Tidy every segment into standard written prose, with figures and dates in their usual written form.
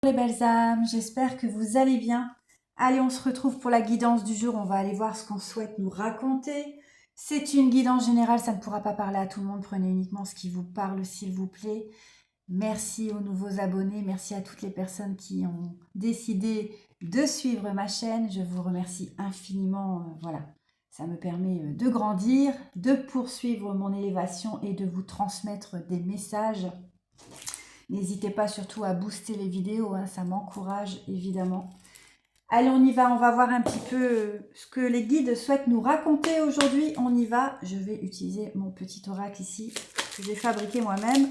Les belles âmes, j'espère que vous allez bien. Allez, on se retrouve pour la guidance du jour. On va aller voir ce qu'on souhaite nous raconter. C'est une guidance générale, ça ne pourra pas parler à tout le monde. Prenez uniquement ce qui vous parle, s'il vous plaît. Merci aux nouveaux abonnés, merci à toutes les personnes qui ont décidé de suivre ma chaîne. Je vous remercie infiniment. Voilà, ça me permet de grandir, de poursuivre mon élévation et de vous transmettre des messages. N'hésitez pas surtout à booster les vidéos, hein, ça m'encourage évidemment. Allez, on y va, on va voir un petit peu ce que les guides souhaitent nous raconter aujourd'hui. On y va, je vais utiliser mon petit oracle ici, que j'ai fabriqué moi-même.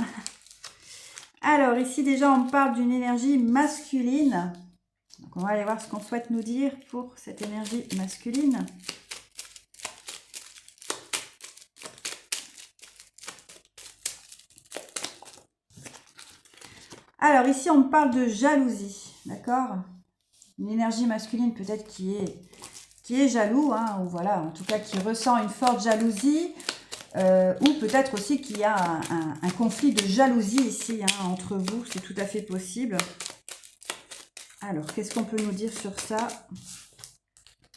Alors ici déjà, on me parle d'une énergie masculine. Donc on va aller voir ce qu'on souhaite nous dire pour cette énergie masculine. Alors ici, on me parle de jalousie, d'accord? Une énergie masculine peut-être qui est jaloux, hein, ou voilà, en tout cas qui ressent une forte jalousie, ou peut-être aussi qu'il y a un conflit de jalousie ici, hein, entre vous, c'est tout à fait possible. Alors, qu'est-ce qu'on peut nous dire sur ça?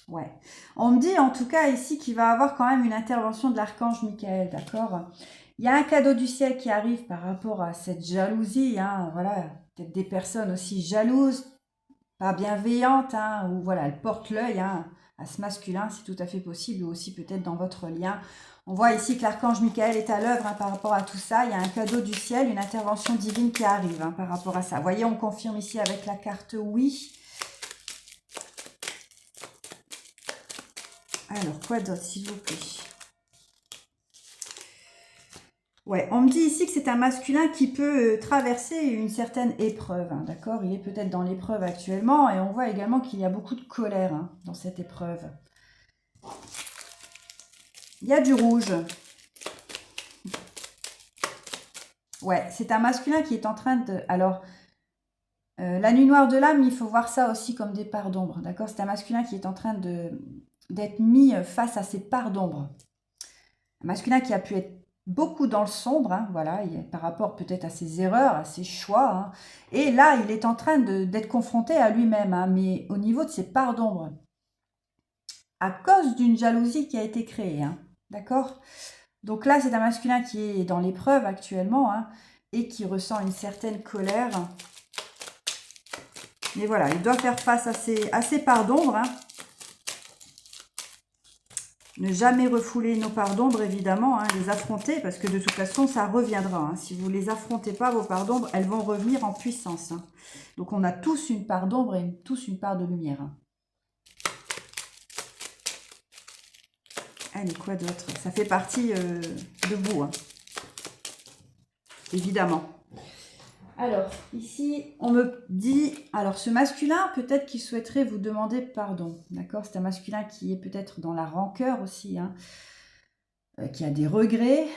Ouais, on me dit en tout cas ici qu'il va avoir quand même une intervention de l'archange Michael, d'accord? Il y a un cadeau du ciel qui arrive par rapport à cette jalousie, hein, voilà, peut-être des personnes aussi jalouses, pas bienveillante, hein, ou voilà, elle porte l'œil, hein, à ce masculin, c'est tout à fait possible, ou aussi peut-être dans votre lien. On voit ici que l'archange Michael est à l'œuvre, hein, par rapport à tout ça. Il y a un cadeau du ciel, une intervention divine qui arrive, hein, par rapport à ça. Vous voyez, on confirme ici avec la carte oui. Alors, quoi d'autre, s'il vous plaît? Ouais, on me dit ici que c'est un masculin qui peut traverser une certaine épreuve, hein, d'accord? Il est peut-être dans l'épreuve actuellement et on voit également qu'il y a beaucoup de colère, hein, dans cette épreuve. Il y a du rouge. Ouais, c'est un masculin qui est en train de... Alors, la nuit noire de l'âme, il faut voir ça aussi comme des parts d'ombre, d'accord? C'est un masculin qui est en train d'être mis face à ses parts d'ombre. Un masculin qui a pu être beaucoup dans le sombre, hein, voilà, par rapport peut-être à ses erreurs, à ses choix. Hein. Et là, il est en train d'être confronté à lui-même, hein, mais au niveau de ses parts d'ombre, à cause d'une jalousie qui a été créée, hein, d'accord? Donc là, c'est un masculin qui est dans l'épreuve actuellement, hein, et qui ressent une certaine colère. Mais voilà, il doit faire face à ses parts d'ombre, hein. Ne jamais refouler nos parts d'ombre, évidemment, hein, les affronter, parce que de toute façon, ça reviendra. Hein. Si vous ne les affrontez pas, vos parts d'ombre, elles vont revenir en puissance. Hein. Donc, on a tous une part d'ombre et tous une part de lumière. Hein. Allez, quoi d'autre? Ça fait partie de vous, hein. Évidemment. Alors, ici, on me dit... Alors, ce masculin, peut-être qu'il souhaiterait vous demander pardon. D'accord? C'est un masculin qui est peut-être dans la rancœur aussi, hein, qui a des regrets,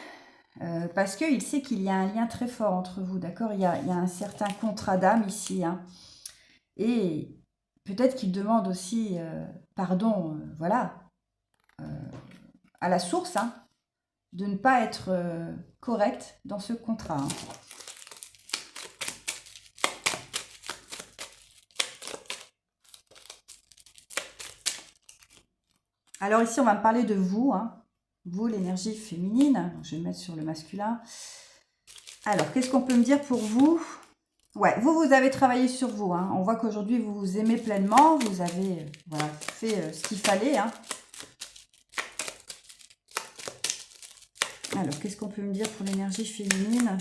parce qu'il sait qu'il y a un lien très fort entre vous, d'accord? Il y a un certain contrat d'âme ici, hein, et peut-être qu'il demande aussi pardon, voilà, à la source, hein, de ne pas être correct dans ce contrat. Hein. Alors ici, on va me parler de vous, hein, vous, l'énergie féminine. Je vais me mettre sur le masculin. Alors, qu'est-ce qu'on peut me dire pour vous? Ouais, vous avez travaillé sur vous. Hein. On voit qu'aujourd'hui, vous vous aimez pleinement. Vous avez voilà, fait ce qu'il fallait. Hein. Alors, qu'est-ce qu'on peut me dire pour l'énergie féminine?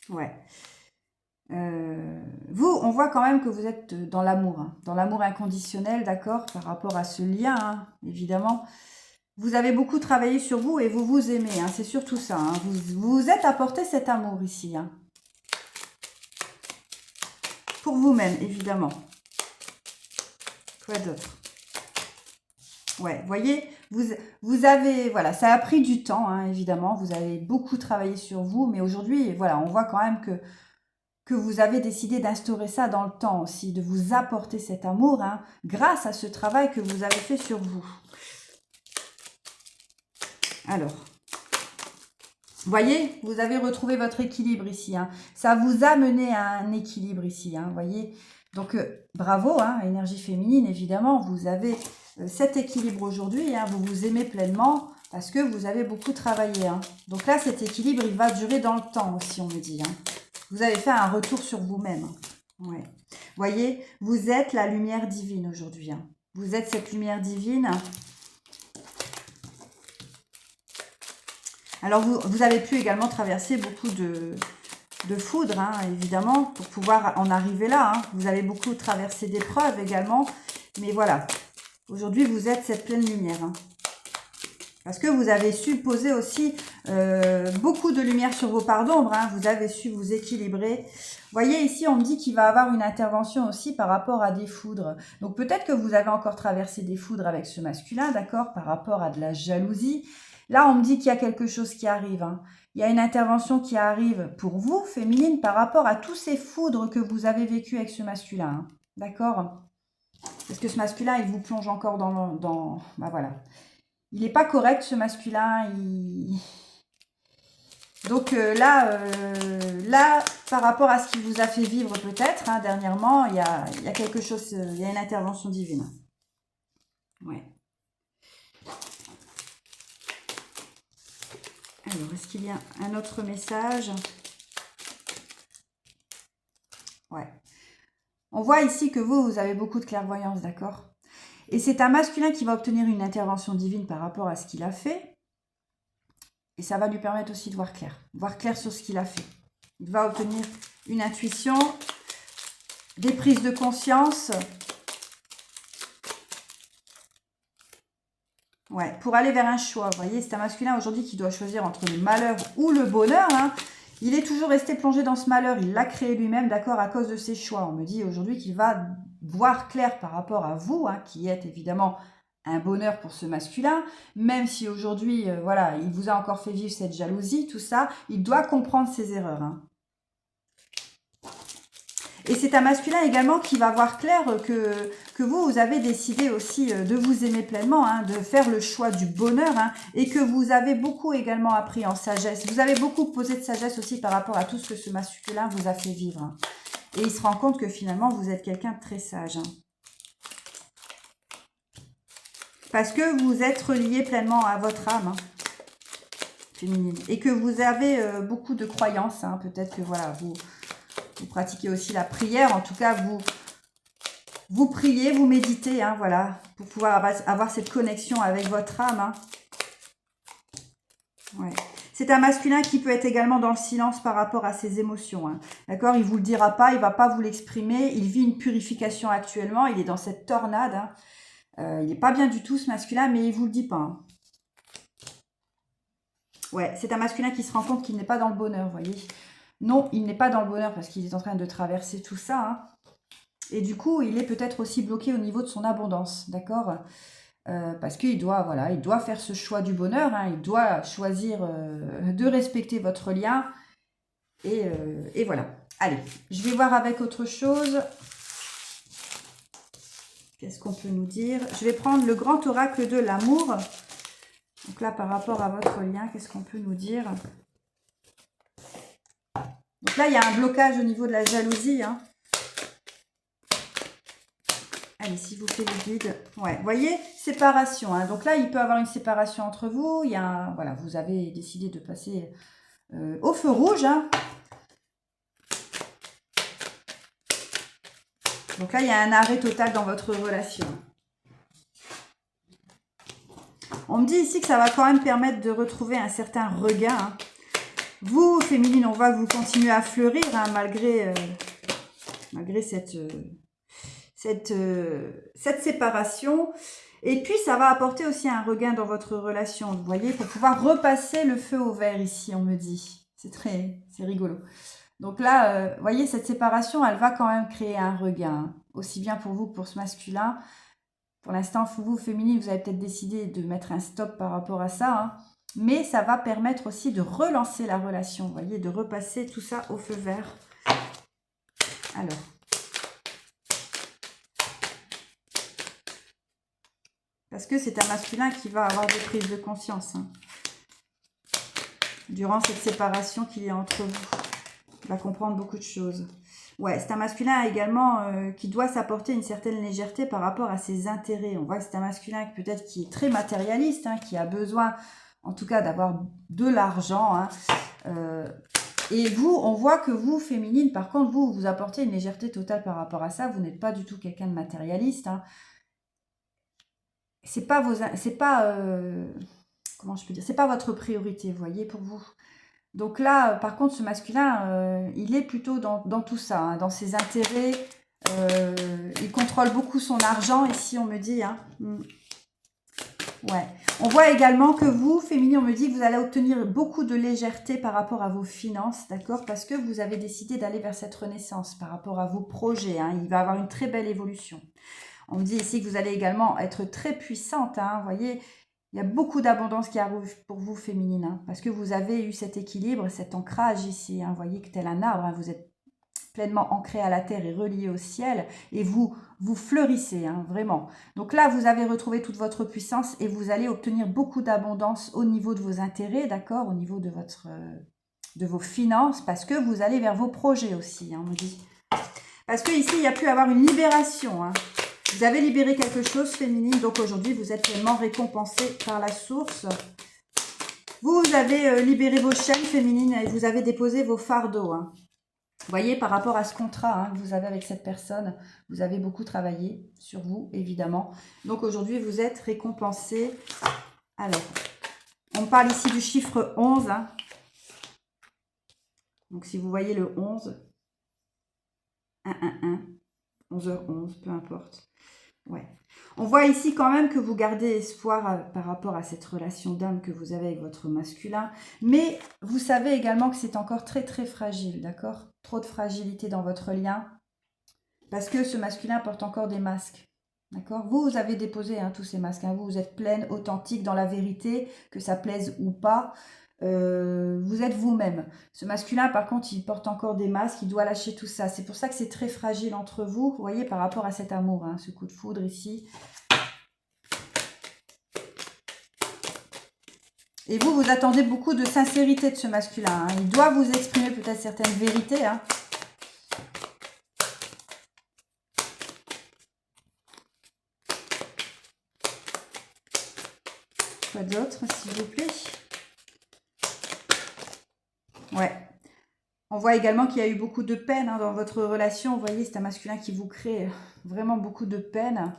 Ouais. Vous, on voit quand même que vous êtes dans l'amour. Hein. Dans l'amour inconditionnel, d'accord? Par rapport à ce lien, hein, évidemment. Vous avez beaucoup travaillé sur vous et vous vous aimez. Hein, c'est surtout ça. Hein. Vous vous êtes apporté cet amour ici. Hein. Pour vous-même, évidemment. Quoi d'autre? Ouais, vous voyez, vous avez, voilà, ça a pris du temps, hein, évidemment. Vous avez beaucoup travaillé sur vous, mais aujourd'hui, voilà, on voit quand même que que vous avez décidé d'instaurer ça dans le temps aussi, de vous apporter cet amour, hein, grâce à ce travail que vous avez fait sur vous. Alors, voyez, vous avez retrouvé votre équilibre ici. Hein. Ça vous a mené à un équilibre ici, hein, voyez. Donc, bravo, hein, énergie féminine, évidemment, vous avez cet équilibre aujourd'hui, hein, vous vous aimez pleinement parce que vous avez beaucoup travaillé. Hein. Donc là, cet équilibre, il va durer dans le temps aussi, on me dit. Hein. Vous avez fait un retour sur vous-même. Ouais. Voyez, vous êtes la lumière divine aujourd'hui. Hein. Vous êtes cette lumière divine. Alors, vous avez pu également traverser beaucoup de foudre, hein, évidemment, pour pouvoir en arriver là. Hein. Vous avez beaucoup traversé d'épreuves également. Mais voilà, aujourd'hui, vous êtes cette pleine lumière. Hein. Parce que vous avez su poser aussi beaucoup de lumière sur vos parts d'ombre. Hein. Vous avez su vous équilibrer. Vous voyez, ici, on me dit qu'il va y avoir une intervention aussi par rapport à des foudres. Donc, peut-être que vous avez encore traversé des foudres avec ce masculin, d'accord, par rapport à de la jalousie. Là, on me dit qu'il y a quelque chose qui arrive. Hein. Il y a une intervention qui arrive pour vous, féminine, par rapport à tous ces foudres que vous avez vécues avec ce masculin. Hein. D'accord? Parce que ce masculin, il vous plonge encore dans bah voilà. Il n'est pas correct, ce masculin. Donc là, par rapport à ce qu'il vous a fait vivre peut-être, hein, dernièrement, il y a quelque chose, il y a une intervention divine. Ouais. Alors, est-ce qu'il y a un autre message? Ouais. On voit ici que vous avez beaucoup de clairvoyance, d'accord? Et c'est un masculin qui va obtenir une intervention divine par rapport à ce qu'il a fait. Et ça va lui permettre aussi de voir clair sur ce qu'il a fait. Il va obtenir une intuition, des prises de conscience. Ouais, pour aller vers un choix. Vous voyez, c'est un masculin aujourd'hui qui doit choisir entre le malheur ou le bonheur. Hein. Il est toujours resté plongé dans ce malheur. Il l'a créé lui-même, d'accord, à cause de ses choix. On me dit aujourd'hui qu'il va voir clair par rapport à vous, hein, qui êtes évidemment un bonheur pour ce masculin, même si aujourd'hui, voilà, il vous a encore fait vivre cette jalousie, tout ça, il doit comprendre ses erreurs. Hein. Et c'est un masculin également qui va voir clair que vous avez décidé aussi de vous aimer pleinement, hein, de faire le choix du bonheur, hein, et que vous avez beaucoup également appris en sagesse. Vous avez beaucoup posé de sagesse aussi par rapport à tout ce que ce masculin vous a fait vivre. Hein. Et il se rend compte que finalement, vous êtes quelqu'un de très sage. Hein. Parce que vous êtes relié pleinement à votre âme hein, féminine. Et que vous avez beaucoup de croyances. Hein. Peut-être que voilà, vous pratiquez aussi la prière. En tout cas, vous priez, vous méditez. Hein, voilà, pour pouvoir avoir cette connexion avec votre âme. Hein. Ouais. C'est un masculin qui peut être également dans le silence par rapport à ses émotions. Hein. D'accord? Il ne vous le dira pas, il ne va pas vous l'exprimer. Il vit une purification actuellement. Il est dans cette tornade. Hein. Il n'est pas bien du tout ce masculin, mais il ne vous le dit pas. Hein. Ouais, c'est un masculin qui se rend compte qu'il n'est pas dans le bonheur, vous voyez. Non, il n'est pas dans le bonheur parce qu'il est en train de traverser tout ça. Hein. Et du coup, il est peut-être aussi bloqué au niveau de son abondance, d'accord parce qu'il doit, voilà, il doit faire ce choix du bonheur. Hein. Il doit choisir de respecter votre lien. Et voilà. Allez, je vais voir avec autre chose. Qu'est-ce qu'on peut nous dire? Je vais prendre le grand oracle de l'amour. Donc là, par rapport à votre lien, qu'est-ce qu'on peut nous dire? Donc là, il y a un blocage au niveau de la jalousie. Hein. Allez, s'il vous plaît, les guides. Ouais, vous voyez, séparation. Hein. Donc là, il peut y avoir une séparation entre vous. Il y a voilà, vous avez décidé de passer au feu rouge. Hein. Donc là, il y a un arrêt total dans votre relation. On me dit ici que ça va quand même permettre de retrouver un certain regain. Hein. Vous, féminine, on voit que vous continuez à fleurir hein, malgré cette séparation. Et puis, ça va apporter aussi un regain dans votre relation, vous voyez, pour pouvoir repasser le feu au vert ici, on me dit. C'est rigolo. Donc là, vous voyez, cette séparation, elle va quand même créer un regain, hein, aussi bien pour vous que pour ce masculin. Pour l'instant, vous, féminine, vous avez peut-être décidé de mettre un stop par rapport à ça, hein, mais ça va permettre aussi de relancer la relation, vous voyez, de repasser tout ça au feu vert. Alors. Parce que c'est un masculin qui va avoir des prises de conscience. Hein. Durant cette séparation qu'il y a entre vous. Il va comprendre beaucoup de choses. Ouais, c'est un masculin également qui doit s'apporter une certaine légèreté par rapport à ses intérêts. On voit que c'est un masculin peut-être qui est très matérialiste, hein, qui a besoin en tout cas d'avoir de l'argent. Hein. Et vous, on voit que vous, féminine, par contre, vous apportez une légèreté totale par rapport à ça. Vous n'êtes pas du tout quelqu'un de matérialiste. Hein. C'est pas comment je peux dire, c'est pas votre priorité, vous voyez, pour vous. Donc là, par contre, ce masculin, il est plutôt dans tout ça, hein, dans ses intérêts. Il contrôle beaucoup son argent, ici, on me dit. Hein. Ouais. On voit également que vous, féminine, on me dit que vous allez obtenir beaucoup de légèreté par rapport à vos finances, d'accord? Parce que vous avez décidé d'aller vers cette renaissance par rapport à vos projets. Hein. Il va avoir une très belle évolution. On me dit ici que vous allez également être très puissante. Hein, vous voyez, il y a beaucoup d'abondance qui arrive pour vous, féminine. Hein, parce que vous avez eu cet équilibre, cet ancrage ici. Hein, vous voyez que tel un arbre, hein, vous êtes pleinement ancré à la terre et relié au ciel. Et vous fleurissez, hein, vraiment. Donc là, vous avez retrouvé toute votre puissance et vous allez obtenir beaucoup d'abondance au niveau de vos intérêts, d'accord, au niveau de vos finances, parce que vous allez vers vos projets aussi, hein, on me dit. Parce que ici, il y a pu avoir une libération, hein. Vous avez libéré quelque chose, féminine, donc aujourd'hui, vous êtes pleinement récompensé par la source. Vous avez libéré vos chaînes féminines et vous avez déposé vos fardeaux. Hein. Vous voyez, par rapport à ce contrat hein, que vous avez avec cette personne, vous avez beaucoup travaillé sur vous, évidemment. Donc aujourd'hui, vous êtes récompensé. Alors, on parle ici du chiffre 11. Hein. Donc si vous voyez le 11, 1, 1, 1, 11h11, peu importe. Ouais. On voit ici quand même que vous gardez espoir par rapport à cette relation d'âme que vous avez avec votre masculin. Mais vous savez également que c'est encore très très fragile, d'accord? Trop de fragilité dans votre lien. Parce que ce masculin porte encore des masques. D'accord? Vous avez déposé hein, tous ces masques. Hein. Vous êtes pleine, authentique dans la vérité, que ça plaise ou pas. Vous êtes vous-même. Ce masculin, par contre, il porte encore des masques, il doit lâcher tout ça. C'est pour ça que c'est très fragile entre vous, vous voyez, par rapport à cet amour, hein, ce coup de foudre ici. Et vous, vous attendez beaucoup de sincérité de ce masculin. Hein. Il doit vous exprimer peut-être certaines vérités. Hein. Quoi d'autre, s'il vous plaît? Ouais. On voit également qu'il y a eu beaucoup de peine hein, dans votre relation. Vous voyez, c'est un masculin qui vous crée vraiment beaucoup de peine.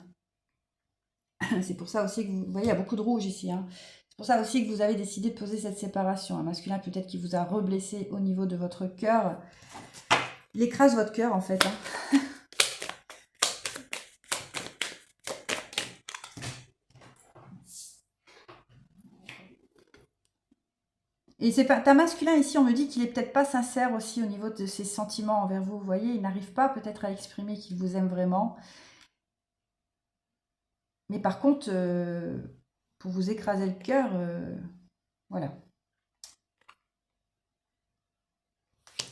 C'est pour ça aussi que vous voyez, il y a beaucoup de rouge ici. Hein. C'est pour ça aussi que vous avez décidé de poser cette séparation. Un masculin peut-être qui vous a reblessé au niveau de votre cœur. Il écrase votre cœur en fait. Hein. Et c'est pas un masculin ici, on me dit qu'il est peut-être pas sincère aussi au niveau de ses sentiments envers vous. Vous voyez, il n'arrive pas peut-être à exprimer qu'il vous aime vraiment. Mais par contre, pour vous écraser le cœur, voilà.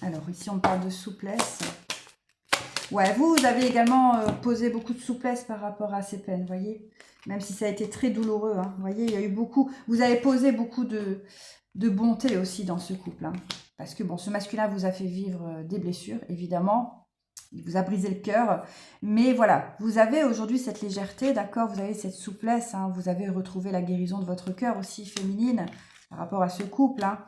Alors ici, on parle de souplesse. Ouais, vous avez également posé beaucoup de souplesse par rapport à ces peines, vous voyez. Même si ça a été très douloureux, hein. Vous voyez, il y a eu beaucoup... Vous avez posé beaucoup de bonté aussi dans ce couple. Hein. Parce que, bon, ce masculin vous a fait vivre des blessures, évidemment. Il vous a brisé le cœur. Mais voilà, vous avez aujourd'hui cette légèreté, d'accord? Vous avez cette souplesse. Hein. Vous avez retrouvé la guérison de votre cœur aussi féminine par rapport à ce couple. Hein.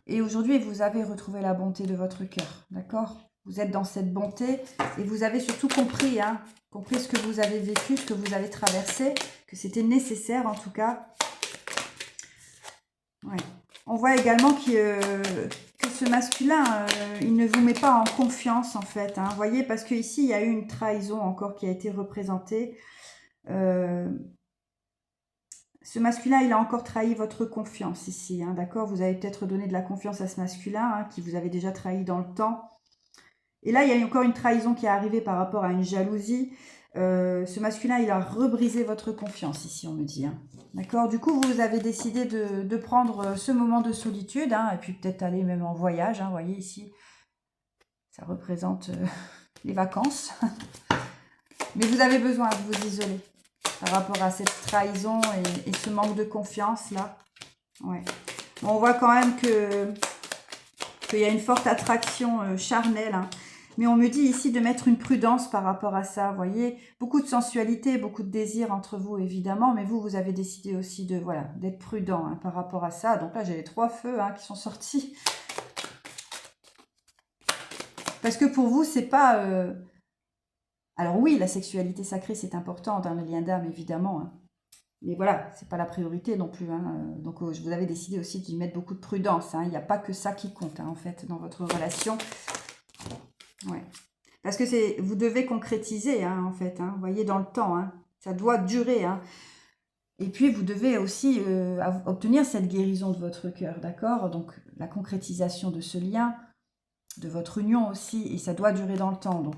Et aujourd'hui, vous avez retrouvé la bonté de votre cœur, d'accord? Vous êtes dans cette bonté et vous avez surtout compris, hein, compris ce que vous avez vécu, ce que vous avez traversé, que c'était nécessaire en tout cas. Ouais. On voit également que ce masculin, il ne vous met pas en confiance en fait. Hein, vous voyez, parce qu'ici, il y a eu une trahison encore qui a été représentée. Ce masculin, il a encore trahi votre confiance ici, hein, d'accord? Vous avez peut-être donné de la confiance à ce masculin hein, qui vous avait déjà trahi dans le temps. Et là, il y a encore une trahison qui est arrivée par rapport à une jalousie. Ce masculin, il a rebrisé votre confiance ici, on me dit. Hein. D'accord? Du coup, vous avez décidé de prendre ce moment de solitude hein, et puis peut-être aller même en voyage. Hein, vous voyez ici, Ça représente les vacances. Mais vous avez besoin de vous isoler par rapport à cette trahison et ce manque de confiance là. Ouais. Bon, on voit quand même qu'il y a une forte attraction charnelle. Hein. Mais on me dit ici de mettre une prudence par rapport à ça. Vous voyez, beaucoup de sensualité, beaucoup de désir entre vous évidemment. Mais vous avez décidé aussi de voilà d'être prudent hein, par rapport à ça. Donc là, j'ai les 3 feux hein, qui sont sortis. Parce que pour vous, c'est pas... Alors oui, la sexualité sacrée, c'est important dans le lien d'âme, évidemment. Hein. Mais voilà, c'est pas la priorité non plus. Hein. Donc vous avez décidé aussi d'y mettre beaucoup de prudence. Hein. Il n'y a pas que ça qui compte, hein, en fait, dans votre relation. Ouais. Parce que vous devez concrétiser, hein, en fait. Hein. Vous voyez, dans le temps. Hein. Ça doit durer. Hein. Et puis, vous devez aussi obtenir cette guérison de votre cœur, d'accord? Donc, la concrétisation de ce lien, de votre union aussi, et ça doit durer dans le temps. Donc,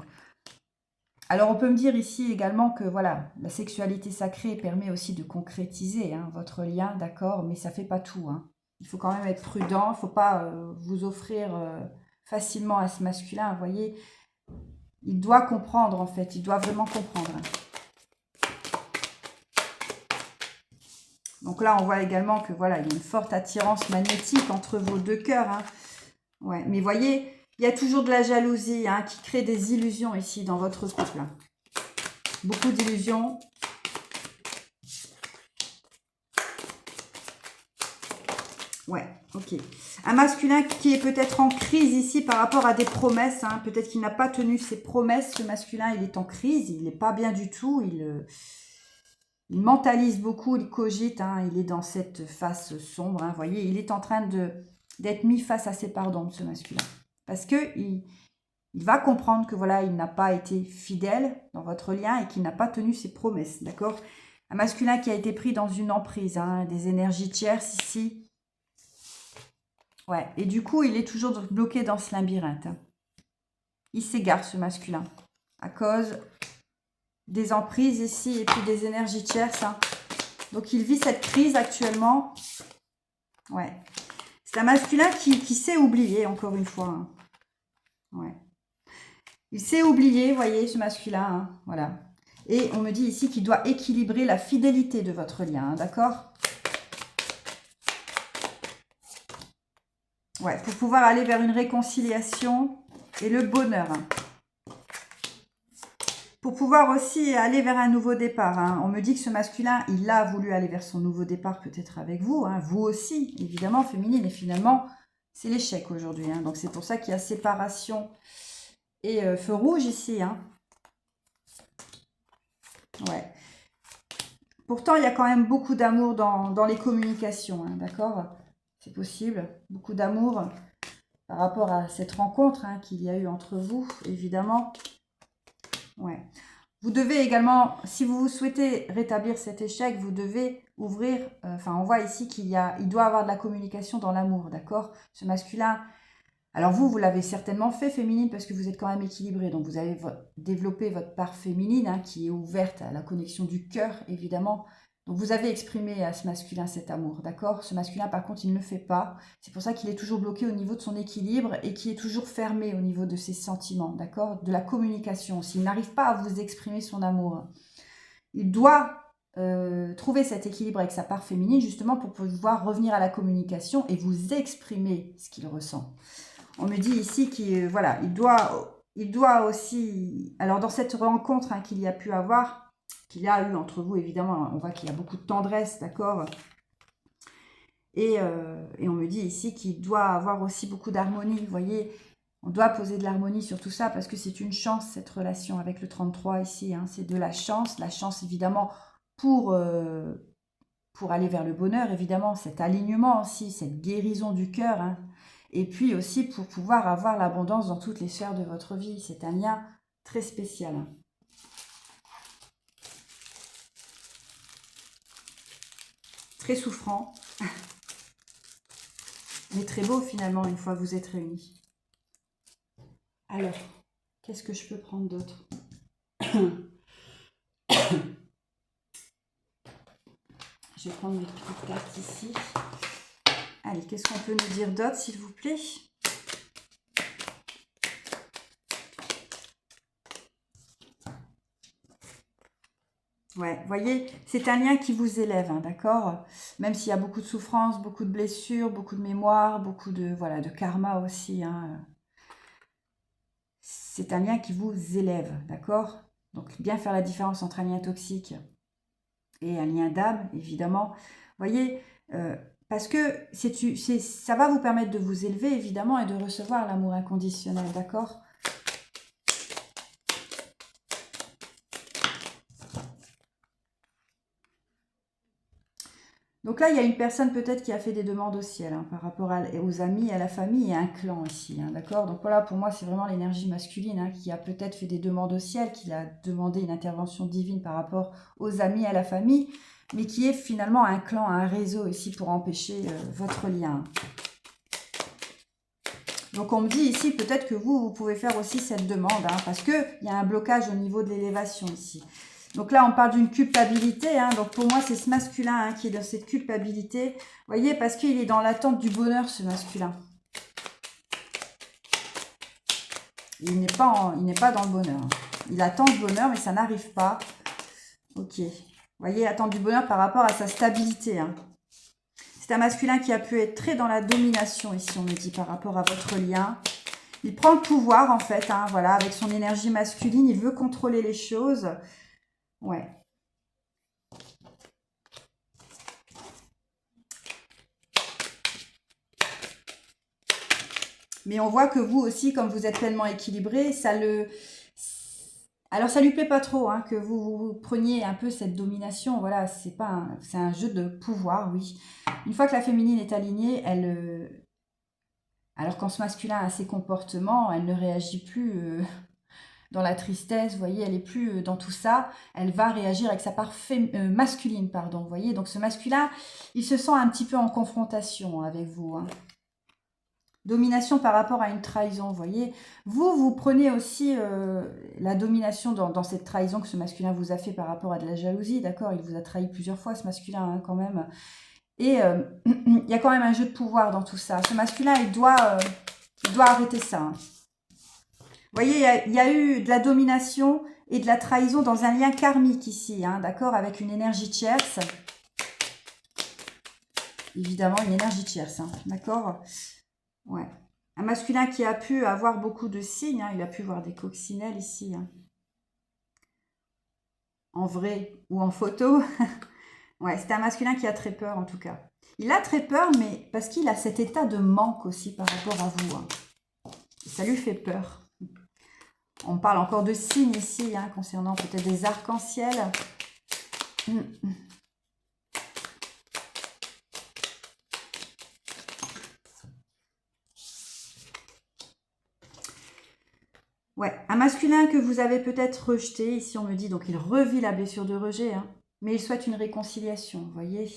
alors, on peut me dire ici également que voilà, la sexualité sacrée permet aussi de concrétiser hein, votre lien, d'accord, mais ça ne fait pas tout. Hein. Il faut quand même être prudent, il ne faut pas vous offrir facilement à ce masculin, vous voyez. Il doit comprendre en fait, il doit vraiment comprendre. Donc là, on voit également que voilà, il y a une forte attirance magnétique entre vos 2 cœurs. Hein. Ouais, mais voyez, il y a toujours de la jalousie hein, qui crée des illusions ici dans votre couple. Hein. Beaucoup d'illusions. Ouais, ok. Un masculin qui est peut-être en crise ici par rapport à des promesses. Hein. Peut-être qu'il n'a pas tenu ses promesses. Ce masculin, il est en crise. Il n'est pas bien du tout. Il mentalise beaucoup, il cogite. Hein. Il est dans cette face sombre. Hein. Vous voyez, il est en train d'être mis face à ses pardons, ce masculin. Parce qu'il va comprendre que voilà, il n'a pas été fidèle dans votre lien et qu'il n'a pas tenu ses promesses, d'accord? Un masculin qui a été pris dans une emprise, hein, des énergies tierces ici. Ouais, et du coup, il est toujours bloqué dans ce labyrinthe. Hein. Il s'égare, ce masculin, à cause des emprises ici et puis des énergies tierces. Hein. Donc, il vit cette crise actuellement. Ouais. C'est un masculin qui sait oublier, encore une fois. Hein. Ouais. Il sait oublier, vous voyez, ce masculin, hein, voilà. Et on me dit ici qu'il doit équilibrer la fidélité de votre lien, hein, d'accord? Ouais, pour pouvoir aller vers une réconciliation et le bonheur. Hein. Pour pouvoir aussi aller vers un nouveau départ. Hein. On me dit que ce masculin, il a voulu aller vers son nouveau départ peut-être avec vous. Hein. Vous aussi, évidemment, féminine. Et finalement, c'est l'échec aujourd'hui. Hein. Donc c'est pour ça qu'il y a séparation et feu rouge ici. Hein. Ouais. Pourtant, il y a quand même beaucoup d'amour dans les communications. Hein, d'accord? C'est possible. Beaucoup d'amour par rapport à cette rencontre hein, qu'il y a eu entre vous, évidemment. Ouais. Vous devez également, si vous souhaitez rétablir cet échec, vous devez ouvrir, on voit ici il doit avoir de la communication dans l'amour, d'accord? Ce masculin, alors vous l'avez certainement fait féminine parce que vous êtes quand même équilibré, donc vous avez développé votre part féminine hein, qui est ouverte à la connexion du cœur, évidemment. Donc vous avez exprimé à ce masculin cet amour, d'accord? Ce masculin, par contre, il ne le fait pas. C'est pour ça qu'il est toujours bloqué au niveau de son équilibre et qui est toujours fermé au niveau de ses sentiments, d'accord? De la communication aussi. Il n'arrive pas à vous exprimer son amour. Il doit trouver cet équilibre avec sa part féminine, justement pour pouvoir revenir à la communication et vous exprimer ce qu'il ressent. On me dit ici qu'il voilà, il doit aussi... Alors, dans cette rencontre hein, qu'il y a pu avoir... qu'il y a eu entre vous, évidemment, on voit qu'il y a beaucoup de tendresse, d'accord? Et on me dit ici qu'il doit avoir aussi beaucoup d'harmonie, vous voyez? On doit poser de l'harmonie sur tout ça parce que c'est une chance, cette relation avec le 33 ici. Hein, c'est de la chance évidemment pour aller vers le bonheur, évidemment, cet alignement aussi, cette guérison du cœur. Hein, et puis aussi pour pouvoir avoir l'abondance dans toutes les sphères de votre vie. C'est un lien très spécial. Hein. Très souffrant, mais très beau finalement une fois que vous êtes réunis. Alors, qu'est-ce que je peux prendre d'autre? Je vais prendre mes petites cartes ici. Allez, qu'est-ce qu'on peut nous dire d'autre, s'il vous plaît? Ouais, vous voyez, c'est un lien qui vous élève, hein, d'accord? Même s'il y a beaucoup de souffrances, beaucoup de blessures, beaucoup de mémoire, beaucoup de, voilà, de karma aussi, hein. C'est un lien qui vous élève, d'accord? Donc, bien faire la différence entre un lien toxique et un lien d'âme, évidemment. Vous voyez, parce que ça va vous permettre de vous élever, évidemment, et de recevoir l'amour inconditionnel, d'accord? Donc là, il y a une personne peut-être qui a fait des demandes au ciel, hein, par rapport aux amis, à la famille et à un clan ici, hein, d'accord? Donc voilà, pour moi, c'est vraiment l'énergie masculine, hein, qui a peut-être fait des demandes au ciel, qui a demandé une intervention divine par rapport aux amis, à la famille, mais qui est finalement un clan, un réseau ici pour empêcher votre lien. Donc on me dit ici, peut-être que vous pouvez faire aussi cette demande, hein, parce qu'il y a un blocage au niveau de l'élévation ici. Donc là, on parle d'une culpabilité. Hein, donc pour moi, c'est ce masculin, hein, qui est dans cette culpabilité. Vous voyez, parce qu'il est dans l'attente du bonheur, ce masculin. Il n'est pas dans le bonheur. Il attend le bonheur, mais ça n'arrive pas. Ok. Vous voyez, attendre du bonheur par rapport à sa stabilité. Hein. C'est un masculin qui a pu être très dans la domination, ici, on me dit, par rapport à votre lien. Il prend le pouvoir, en fait, hein, voilà, avec son énergie masculine. Il veut contrôler les choses. Ouais. Mais on voit que vous aussi, comme vous êtes pleinement équilibré, alors ça lui plaît pas trop, hein, que vous preniez un peu cette domination. Voilà, c'est un jeu de pouvoir, oui. Une fois que la féminine est alignée, alors quand ce masculin a ses comportements, elle ne réagit plus dans la tristesse, vous voyez, elle est plus dans tout ça. Elle va réagir avec sa part masculine, pardon, vous voyez. Donc ce masculin, il se sent un petit peu en confrontation avec vous, hein. Domination par rapport à une trahison, vous voyez. Vous prenez aussi la domination dans cette trahison que ce masculin vous a fait par rapport à de la jalousie, d'accord? Il vous a trahi plusieurs fois, ce masculin, hein, quand même. Et il y a quand même un jeu de pouvoir dans tout ça. Ce masculin, il doit arrêter ça. Hein. Vous voyez, il y a eu de la domination et de la trahison dans un lien karmique ici, hein, d'accord? Avec une énergie tierce. Évidemment, une énergie tierce, hein, d'accord? Ouais. Un masculin qui a pu avoir beaucoup de signes, hein, il a pu voir des coccinelles ici, hein. En vrai ou en photo. Ouais, c'est un masculin qui a très peur en tout cas. Il a très peur, mais parce qu'il a cet état de manque aussi par rapport à vous, hein. Ça lui fait peur. On parle encore de signes ici, hein, concernant peut-être des arcs-en-ciel. Ouais, un masculin que vous avez peut-être rejeté, ici on me dit, donc il revit la blessure de rejet, hein, mais il souhaite une réconciliation, vous voyez.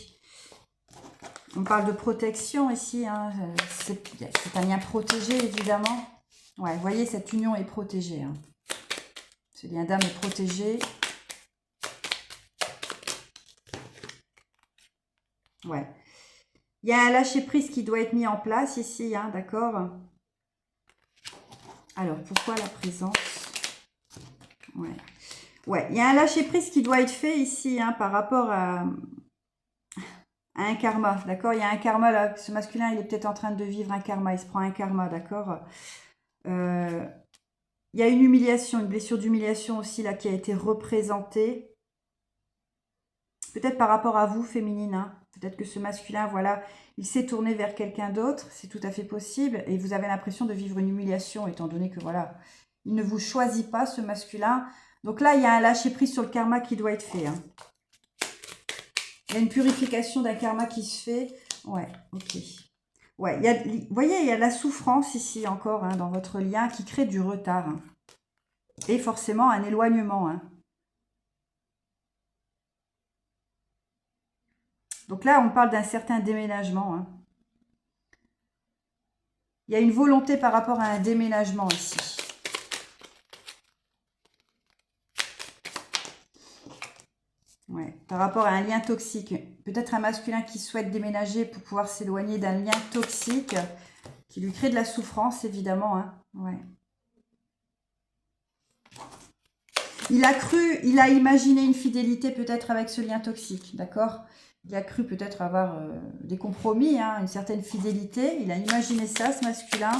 On parle de protection ici, hein, c'est un lien protégé évidemment. Ouais, vous voyez, cette union est protégée. Hein. Ce lien d'âme est protégé. Ouais. Il y a un lâcher-prise qui doit être mis en place ici, hein, d'accord? Alors, pourquoi la présence? Ouais. Ouais, il y a un lâcher-prise qui doit être fait ici, hein, par rapport à un karma, d'accord? Il y a un karma là, ce masculin, il est peut-être en train de vivre un karma, il se prend un karma, d'accord? Il y a une humiliation, une blessure d'humiliation aussi là qui a été représentée. Peut-être par rapport à vous, féminine, hein. Peut-être que ce masculin, voilà, il s'est tourné vers quelqu'un d'autre, c'est tout à fait possible, et vous avez l'impression de vivre une humiliation, étant donné que, voilà, il ne vous choisit pas, ce masculin. Donc là, il y a un lâcher-prise sur le karma qui doit être fait, hein. Il y a une purification d'un karma qui se fait. Ouais, ok. Ouais, vous voyez, il y a la souffrance ici encore, hein, dans votre lien qui crée du retard. Hein. Et forcément un éloignement. Hein. Donc là, on parle d'un certain déménagement. Hein. Il y a une volonté par rapport à un déménagement ici. Ouais, par rapport à un lien toxique. Peut-être un masculin qui souhaite déménager pour pouvoir s'éloigner d'un lien toxique qui lui crée de la souffrance, évidemment. Hein. Ouais. Il a imaginé une fidélité peut-être avec ce lien toxique, d'accord? Il a cru peut-être avoir des compromis, hein, une certaine fidélité. Il a imaginé ça, ce masculin.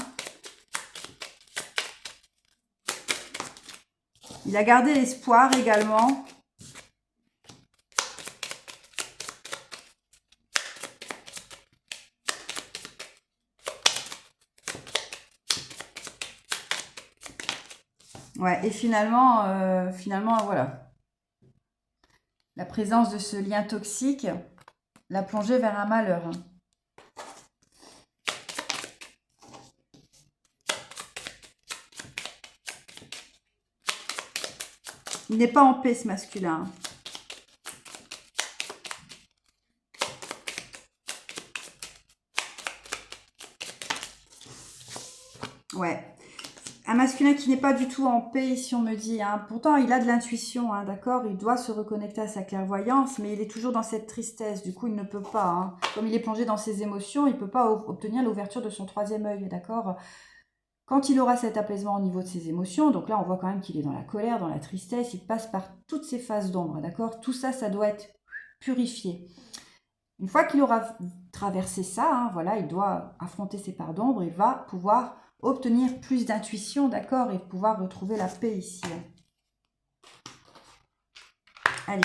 Il a gardé l'espoir également. Ouais, et finalement, voilà. La présence de ce lien toxique l'a plongé vers un malheur. Il n'est pas en paix, ce masculin. Ouais. Un masculin qui n'est pas du tout en paix, ici on me dit. Hein. Pourtant, il a de l'intuition, hein, d'accord? Il doit se reconnecter à sa clairvoyance, mais il est toujours dans cette tristesse. Du coup, il ne peut pas. Hein. Comme il est plongé dans ses émotions, il ne peut pas obtenir l'ouverture de son troisième œil, d'accord? Quand il aura cet apaisement au niveau de ses émotions, donc là, on voit quand même qu'il est dans la colère, dans la tristesse, il passe par toutes ces phases d'ombre, d'accord? Tout ça, ça doit être purifié. Une fois qu'il aura traversé ça, hein, voilà, il doit affronter ses parts d'ombre, il va pouvoir obtenir plus d'intuition, d'accord, et pouvoir retrouver la paix ici. Allez,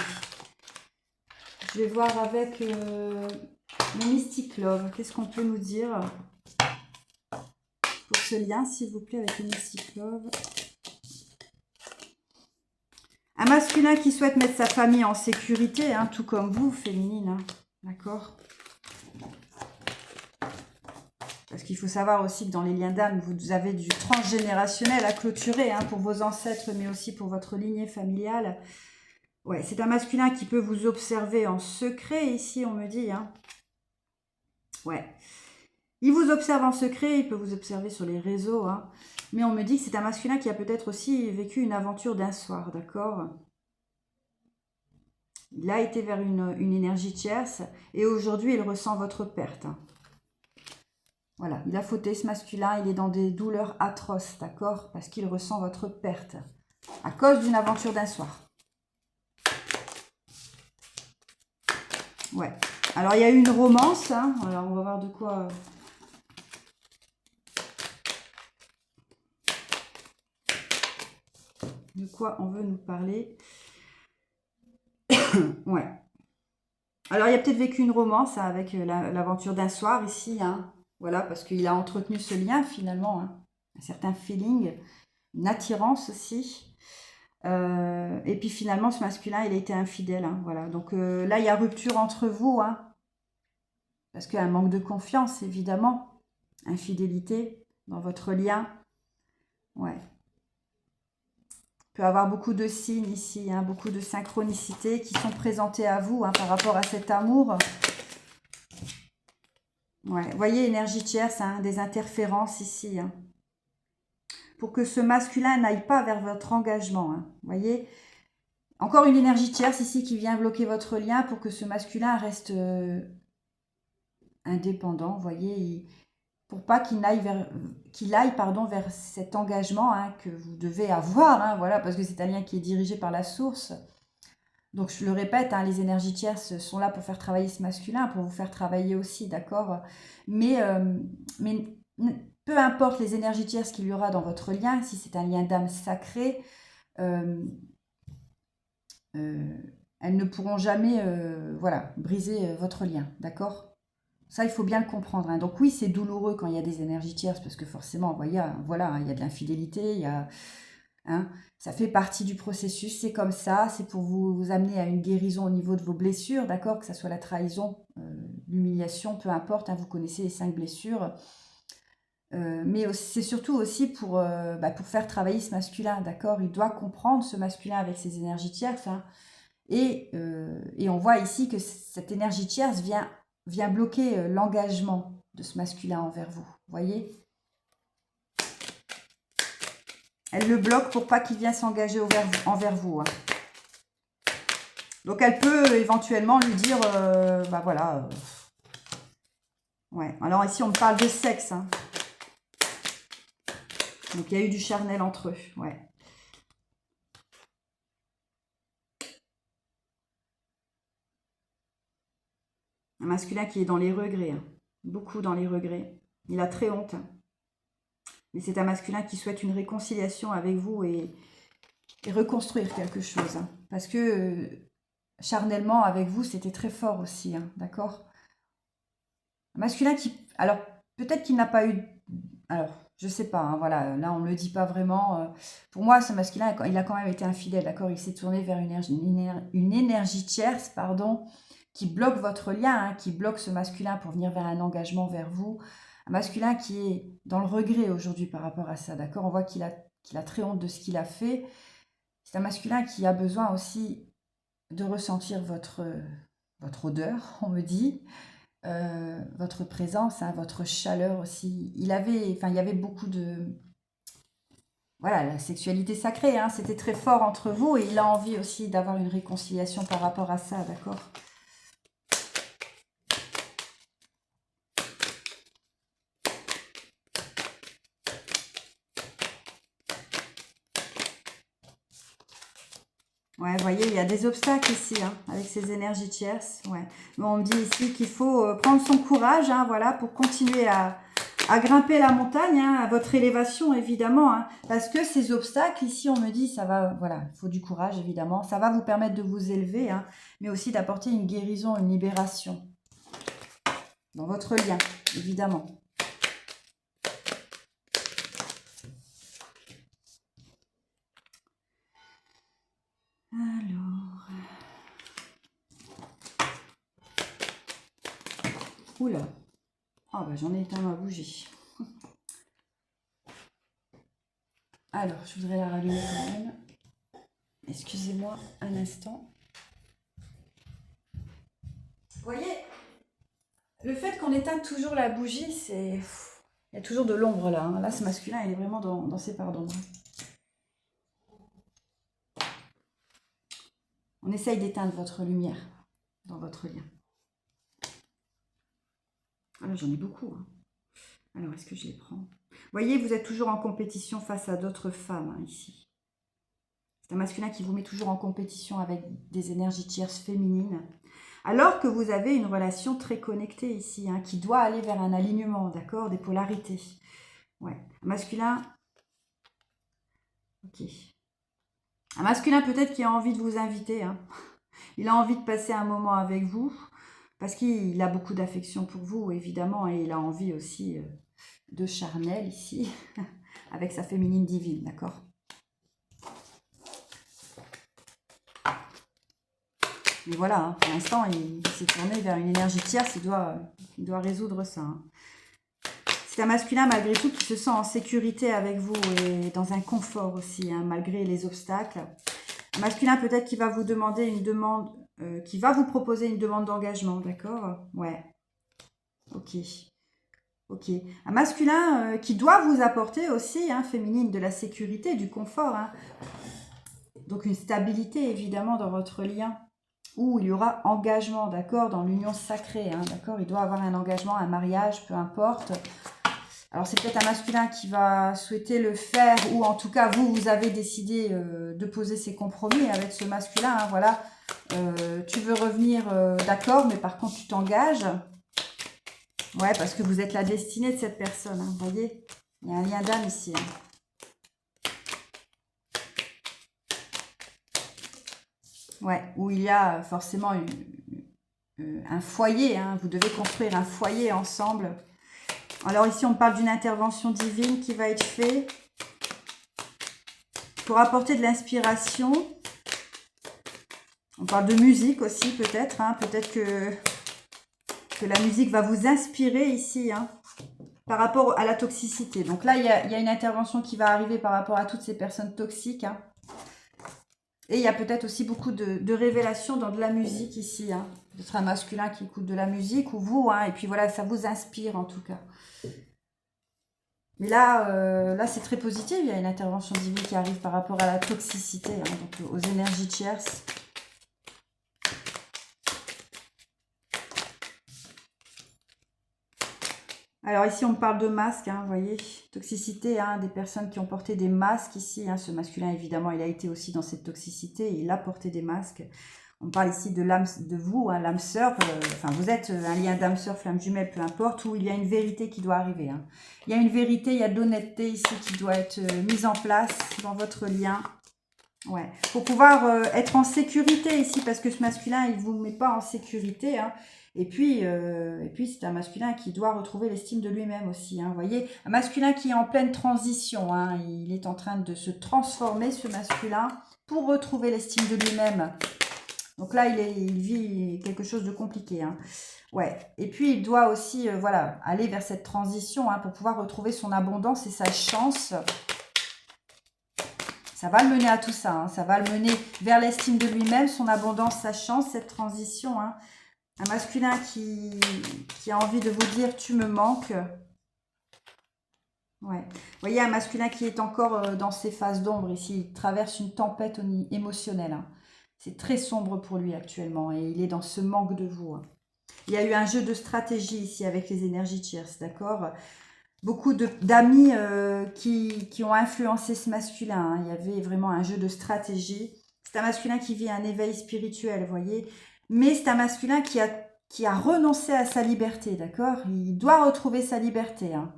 je vais voir avec mon Mystic Love. Qu'est-ce qu'on peut nous dire pour ce lien, s'il vous plaît, avec le Mystic Love? Un masculin qui souhaite mettre sa famille en sécurité, hein, tout comme vous, féminine, hein, d'accord? Parce qu'il faut savoir aussi que dans les liens d'âme, vous avez du transgénérationnel à clôturer, hein, pour vos ancêtres, mais aussi pour votre lignée familiale. Ouais, c'est un masculin qui peut vous observer en secret, ici, on me dit. Hein. Ouais. Il vous observe en secret, il peut vous observer sur les réseaux. Hein. Mais on me dit que c'est un masculin qui a peut-être aussi vécu une aventure d'un soir, d'accord? Il a été vers une énergie tierce et aujourd'hui, il ressent votre perte. Hein. Voilà, il a fauté ce masculin, il est dans des douleurs atroces, d'accord? Parce qu'il ressent votre perte à cause d'une aventure d'un soir. Ouais. Alors, il y a eu une romance. Hein. Alors, on va voir de quoi... De quoi on veut nous parler. Ouais. Alors, il a peut-être vécu une romance, hein, avec l'aventure d'un soir ici. Hein. Voilà, parce qu'il a entretenu ce lien finalement. Hein. Un certain feeling, une attirance aussi. Et puis finalement, ce masculin, il a été infidèle. Hein, voilà. Donc là, il y a rupture entre vous. Hein, parce qu'il y a un manque de confiance, évidemment. Infidélité dans votre lien. Ouais. Il peut y avoir beaucoup de signes ici, hein, beaucoup de synchronicités qui sont présentées à vous, hein, par rapport à cet amour. Ouais. Vous voyez, énergie tierce, hein, des interférences ici. Hein, pour que ce masculin n'aille pas vers votre engagement. Hein, vous voyez, encore une énergie tierce ici qui vient bloquer votre lien pour que ce masculin reste indépendant. Vous voyez, pour pas qu'il aille vers cet engagement, hein, que vous devez avoir, hein, voilà, parce que c'est un lien qui est dirigé par la source. Donc je le répète, hein, les énergies tierces sont là pour faire travailler ce masculin, pour vous faire travailler aussi, d'accord? Mais peu importe les énergies tierces qu'il y aura dans votre lien, si c'est un lien d'âme sacré, elles ne pourront jamais voilà, briser votre lien, d'accord? Ça, il faut bien le comprendre. Hein. Donc oui, c'est douloureux quand il y a des énergies tierces, parce que forcément, voilà, il y a de l'infidélité, il y a, hein, ça fait partie du processus, c'est comme ça, c'est pour vous amener à une guérison au niveau de vos blessures, d'accord? Que ce soit la trahison, l'humiliation, peu importe, hein, vous connaissez les 5 blessures. Mais c'est surtout aussi pour faire travailler ce masculin, d'accord? Il doit comprendre ce masculin avec ses énergies tierces, hein. Et on voit ici que cette énergie tierce vient bloquer l'engagement de ce masculin envers vous. Vous voyez? Elle le bloque pour pas qu'il vienne s'engager envers vous. Hein. Donc elle peut éventuellement lui dire, voilà. Ouais. Alors ici on me parle de sexe. Hein. Donc il y a eu du charnel entre eux. Ouais. Un masculin qui est dans les regrets, hein. Beaucoup dans les regrets. Il a très honte. Hein. Mais c'est un masculin qui souhaite une réconciliation avec vous et reconstruire quelque chose. Hein. Parce que charnellement, avec vous, c'était très fort aussi. Hein, d'accord? Un masculin qui... Alors, peut-être qu'il n'a pas eu... Alors, je sais pas, hein, voilà, là, on ne le dit pas vraiment. Pour moi, ce masculin, il a quand même été infidèle, d'accord? Il s'est tourné vers une énergie tierce, pardon, qui bloque votre lien, hein, qui bloque ce masculin pour venir vers un engagement vers vous. Un masculin qui est dans le regret aujourd'hui par rapport à ça, d'accord? On voit qu'il a très honte de ce qu'il a fait. C'est un masculin qui a besoin aussi de ressentir votre odeur, on me dit, votre présence, hein, votre chaleur aussi. Il y avait beaucoup de... Voilà, la sexualité sacrée, hein, c'était très fort entre vous et il a envie aussi d'avoir une réconciliation par rapport à ça, d'accord? Ouais, vous voyez, il y a des obstacles ici, hein, avec ces énergies tierces. Ouais. Mais on me dit ici qu'il faut prendre son courage, hein, voilà, pour continuer à grimper la montagne, hein, à votre élévation, évidemment. Hein, parce que ces obstacles, ici, on me dit, ça va, voilà, il faut du courage, évidemment. Ça va vous permettre de vous élever, hein, mais aussi d'apporter une guérison, une libération dans votre lien, évidemment. Alors... Oula. Ah bah j'en ai éteint ma bougie. Alors, je voudrais la rallumer quand même. Excusez-moi un instant. Vous voyez, le fait qu'on éteint toujours la bougie, c'est... Il y a toujours de l'ombre là. Hein. Là, ce masculin, il est vraiment dans ses parts d'ombre. On essaye d'éteindre votre lumière dans votre lien. Ah là, j'en ai beaucoup. Hein. Alors, est-ce que je les prends? Vous voyez, vous êtes toujours en compétition face à d'autres femmes, hein, ici. C'est un masculin qui vous met toujours en compétition avec des énergies tierces féminines. Alors que vous avez une relation très connectée ici, hein, qui doit aller vers un alignement, d'accord, des polarités. Ouais, un masculin... Ok. Un masculin peut-être qui a envie de vous inviter, hein. Il a envie de passer un moment avec vous, parce qu'il a beaucoup d'affection pour vous, évidemment, et il a envie aussi de charnel ici, avec sa féminine divine, d'accord? Mais voilà, hein, pour l'instant, il s'est tourné vers une énergie tierce, il doit résoudre ça. Hein. C'est un masculin, malgré tout, qui se sent en sécurité avec vous et dans un confort aussi, hein, malgré les obstacles. Un masculin, peut-être, qui va vous demander une demande, qui va vous proposer une demande d'engagement, d'accord? Ouais. Ok. Ok. Un masculin qui doit vous apporter aussi, hein, féminine, de la sécurité, du confort. Hein. Donc, une stabilité, évidemment, dans votre lien. Où il y aura engagement, d'accord, dans l'union sacrée, hein, d'accord, il doit avoir un engagement, un mariage, peu importe. Alors c'est peut-être un masculin qui va souhaiter le faire, ou en tout cas vous avez décidé de poser ces compromis avec ce masculin, hein, voilà, tu veux revenir, d'accord, mais par contre tu t'engages, ouais, parce que vous êtes la destinée de cette personne, hein, vous voyez, il y a un lien d'âme ici, hein. Ouais, où il y a forcément un foyer, hein, vous devez construire un foyer ensemble. Alors ici, on parle d'une intervention divine qui va être faite pour apporter de l'inspiration. On parle de musique aussi peut-être, hein, peut-être que la musique va vous inspirer ici, hein, par rapport à la toxicité. Donc là, il y a une intervention qui va arriver par rapport à toutes ces personnes toxiques, hein. Et il y a peut-être aussi beaucoup de révélations dans de la musique ici. Hein. Peut-être un masculin qui écoute de la musique ou vous. Hein, et puis voilà, ça vous inspire en tout cas. Mais là, là c'est très positif. Il y a une intervention divine qui arrive par rapport à la toxicité, hein, donc aux énergies tierces. Alors ici, on parle de masques, hein, vous voyez, toxicité, hein, des personnes qui ont porté des masques ici. Hein, ce masculin, évidemment, il a été aussi dans cette toxicité, il a porté des masques. On parle ici de l'âme de vous, hein, l'âme sœur. Enfin, vous êtes un lien d'âme sœur, flamme jumelle, peu importe, où il y a une vérité qui doit arriver. Hein. Il y a une vérité, il y a de l'honnêteté ici qui doit être mise en place dans votre lien. Ouais, pour pouvoir être en sécurité ici, parce que ce masculin, il ne vous met pas en sécurité. Hein. Et puis c'est un masculin qui doit retrouver l'estime de lui-même aussi. Hein. Vous voyez, un masculin qui est en pleine transition. Hein. Il est en train de se transformer, ce masculin, pour retrouver l'estime de lui-même. Donc là, il vit quelque chose de compliqué. Hein. Ouais. Et puis, il doit aussi voilà, aller vers cette transition hein, pour pouvoir retrouver son abondance et sa chance. Ça va le mener à tout ça. Hein. Ça va le mener vers l'estime de lui-même, son abondance, sa chance, cette transition. Hein. Un masculin qui a envie de vous dire « tu me manques ». Ouais. Vous voyez, un masculin qui est encore dans ses phases d'ombre ici. Il traverse une tempête émotionnelle. Hein. C'est très sombre pour lui actuellement et il est dans ce manque de vous. Hein. Il y a eu un jeu de stratégie ici avec les énergies tierces, d'accord? Beaucoup d'amis qui ont influencé ce masculin. Hein. Il y avait vraiment un jeu de stratégie. C'est un masculin qui vit un éveil spirituel, vous voyez? Mais c'est un masculin qui a renoncé à sa liberté, d'accord? Il doit retrouver sa liberté, hein,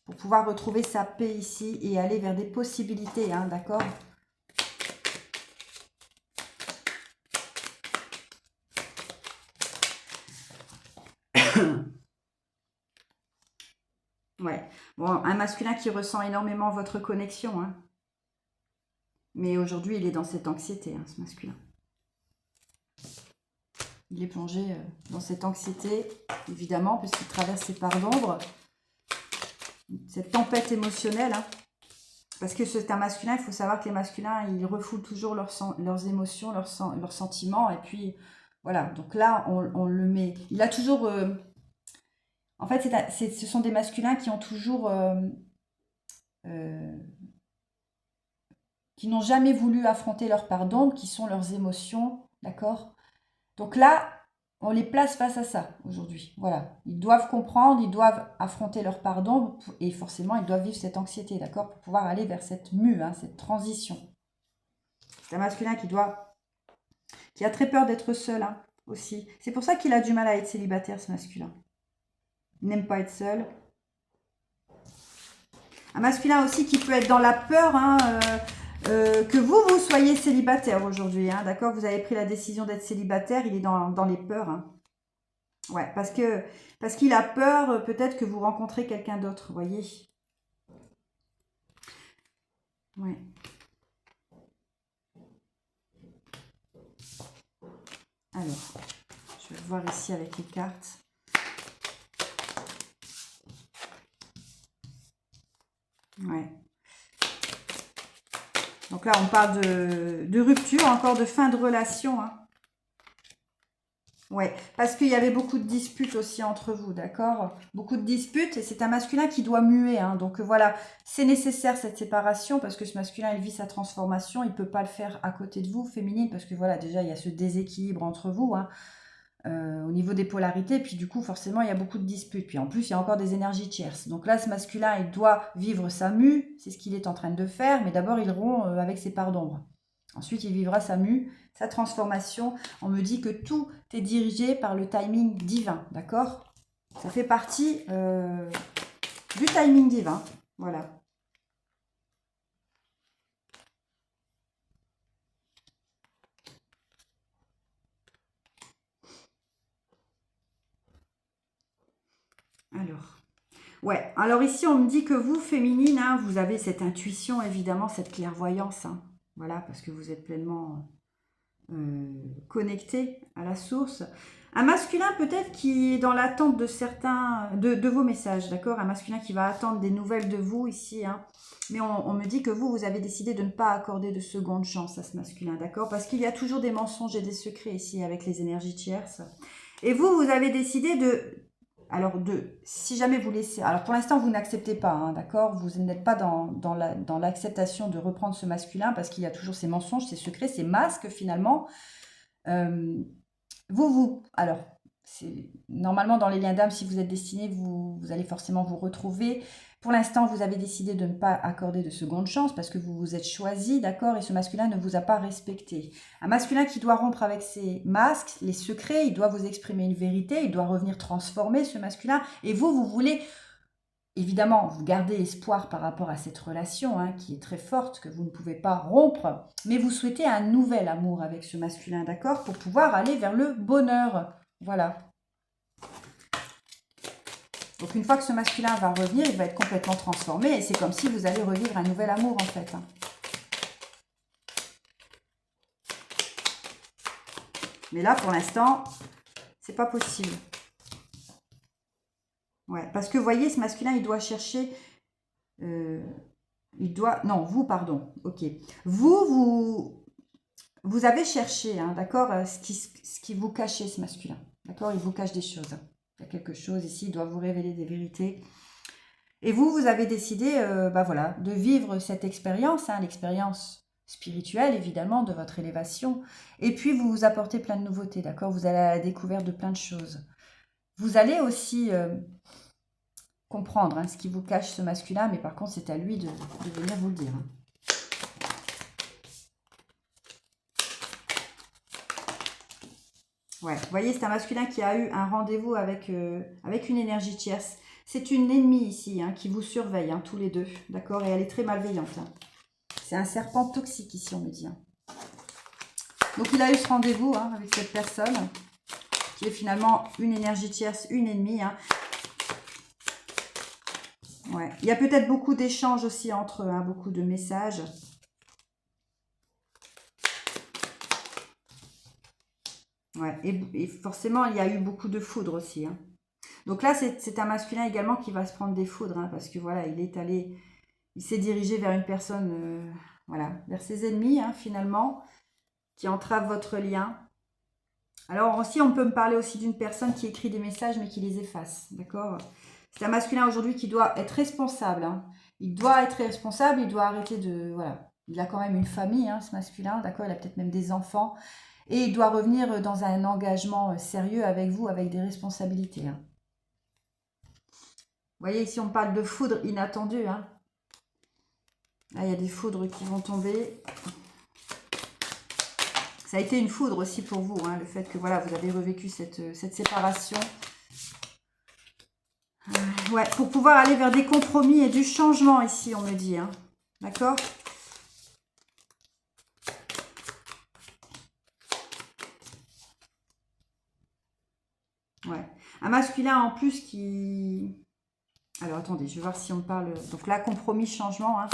pour pouvoir retrouver sa paix ici et aller vers des possibilités, hein, d'accord? Ouais. Bon, un masculin qui ressent énormément votre connexion, hein. Mais aujourd'hui, il est dans cette anxiété, hein, ce masculin. Il est plongé dans cette anxiété, évidemment, puisqu'il traverse ses parts d'ombre. Cette tempête émotionnelle, hein. Parce que c'est un masculin, il faut savoir que les masculins, ils refoulent toujours leurs émotions, leurs sentiments. Et puis, voilà. Donc là, on le met... Il a toujours... en fait, ce sont des masculins qui ont toujours... qui n'ont jamais voulu affronter leur part d'ombre, qui sont leurs émotions, d'accord? Donc là, on les place face à ça aujourd'hui. Voilà, ils doivent comprendre, ils doivent affronter leur part d'ombre et forcément, ils doivent vivre cette anxiété, d'accord? Pour pouvoir aller vers cette mue, hein, cette transition. C'est un masculin qui a très peur d'être seul, hein, aussi. C'est pour ça qu'il a du mal à être célibataire, ce masculin. Il n'aime pas être seul. Un masculin aussi qui peut être dans la peur, hein, que vous soyez célibataire aujourd'hui, hein, d'accord? Vous avez pris la décision d'être célibataire, il est dans les peurs. Hein. Ouais, parce qu'il a peur peut-être que vous rencontrez quelqu'un d'autre, vous voyez? Ouais. Alors, je vais voir ici avec les cartes. Ouais. Donc là, on parle de rupture, encore de fin de relation. Hein. Ouais, parce qu'il y avait beaucoup de disputes aussi entre vous, d'accord? Beaucoup de disputes, et c'est un masculin qui doit muer. Hein. Donc voilà, c'est nécessaire cette séparation, parce que ce masculin, il vit sa transformation, il ne peut pas le faire à côté de vous, féminine, parce que voilà, déjà, il y a ce déséquilibre entre vous, hein, au niveau des polarités, puis du coup, forcément, il y a beaucoup de disputes. Puis en plus, il y a encore des énergies tierces. Donc là, ce masculin, il doit vivre sa mue, c'est ce qu'il est en train de faire, mais d'abord, il rompt avec ses parts d'ombre. Ensuite, il vivra sa mue, sa transformation. On me dit que tout est dirigé par le timing divin, d'accord? Ça fait partie du timing divin, voilà. Alors ici, on me dit que vous, féminine, hein, vous avez cette intuition, évidemment, cette clairvoyance, hein, voilà, parce que vous êtes pleinement... connecté à la source. Un masculin peut-être qui est dans l'attente de certains, de vos messages, d'accord? Un masculin qui va attendre des nouvelles de vous ici, hein. Mais on me dit que vous avez décidé de ne pas accorder de seconde chance à ce masculin, d'accord? Parce qu'il y a toujours des mensonges et des secrets ici avec les énergies tierces. Et vous avez décidé si jamais vous laissez... Alors, pour l'instant, vous n'acceptez pas, hein, d'accord? Vous n'êtes pas dans l'acceptation de reprendre ce masculin parce qu'il y a toujours ces mensonges, ces secrets, ces masques, finalement. Alors, Normalement, dans les liens d'âme, si vous êtes destiné, vous allez forcément vous retrouver. Pour l'instant, vous avez décidé de ne pas accorder de seconde chance parce que vous vous êtes choisi, d'accord, et ce masculin ne vous a pas respecté. Un masculin qui doit rompre avec ses masques, les secrets, il doit vous exprimer une vérité, il doit revenir transformer ce masculin. Et vous voulez, évidemment, vous gardez espoir par rapport à cette relation hein, qui est très forte, que vous ne pouvez pas rompre, mais vous souhaitez un nouvel amour avec ce masculin, d'accord, pour pouvoir aller vers le bonheur. Voilà. Donc une fois que ce masculin va revenir, il va être complètement transformé et c'est comme si vous allez revivre un nouvel amour en fait. Mais là, pour l'instant, c'est pas possible. Ouais, parce que vous voyez, ce masculin, il doit chercher... Non, vous, pardon. Ok. Vous avez cherché, hein, d'accord, ce qui vous cachait, ce masculin. D'accord, il vous cache des choses. Il y a quelque chose ici, il doit vous révéler des vérités. Et vous avez décidé voilà, de vivre cette expérience, hein, l'expérience spirituelle, évidemment, de votre élévation. Et puis, vous apportez plein de nouveautés, d'accord? Vous allez à la découverte de plein de choses. Vous allez aussi comprendre hein, ce qui vous cache ce masculin, mais par contre, c'est à lui de venir vous le dire. Hein. Ouais, vous voyez, c'est un masculin qui a eu un rendez-vous avec une énergie tierce. C'est une ennemie ici hein, qui vous surveille, hein, tous les deux, d'accord? Et elle est très malveillante. Hein. C'est un serpent toxique ici, on me dit. Hein. Donc, il a eu ce rendez-vous hein, avec cette personne qui est finalement une énergie tierce, une ennemie. Hein. Ouais. Il y a peut-être beaucoup d'échanges aussi entre eux, hein, beaucoup de messages. Ouais. Et forcément, il y a eu beaucoup de foudre aussi. Hein. Donc là, c'est un masculin également qui va se prendre des foudres, hein, parce que voilà, il s'est dirigé vers une personne, voilà, vers ses ennemis, hein, finalement, qui entravent votre lien. Alors aussi, on peut me parler aussi d'une personne qui écrit des messages, mais qui les efface, d'accord? C'est un masculin aujourd'hui qui doit être responsable, hein. Il doit être responsable, il doit arrêter de, voilà. Il a quand même une famille, hein, ce masculin, d'accord? Il a peut-être même des enfants. Et il doit revenir dans un engagement sérieux avec vous, avec des responsabilités, hein. Vous voyez, ici, on parle de foudre inattendue. Hein. Là, il y a des foudres qui vont tomber. Ça a été une foudre aussi pour vous, hein, le fait que voilà, vous avez revécu cette séparation. Ouais, pour pouvoir aller vers des compromis et du changement ici, on me dit. Hein. D'accord ? Ouais. Un masculin en plus qui... Alors, attendez, je vais voir si on parle... Donc là, compromis, changement. Hein.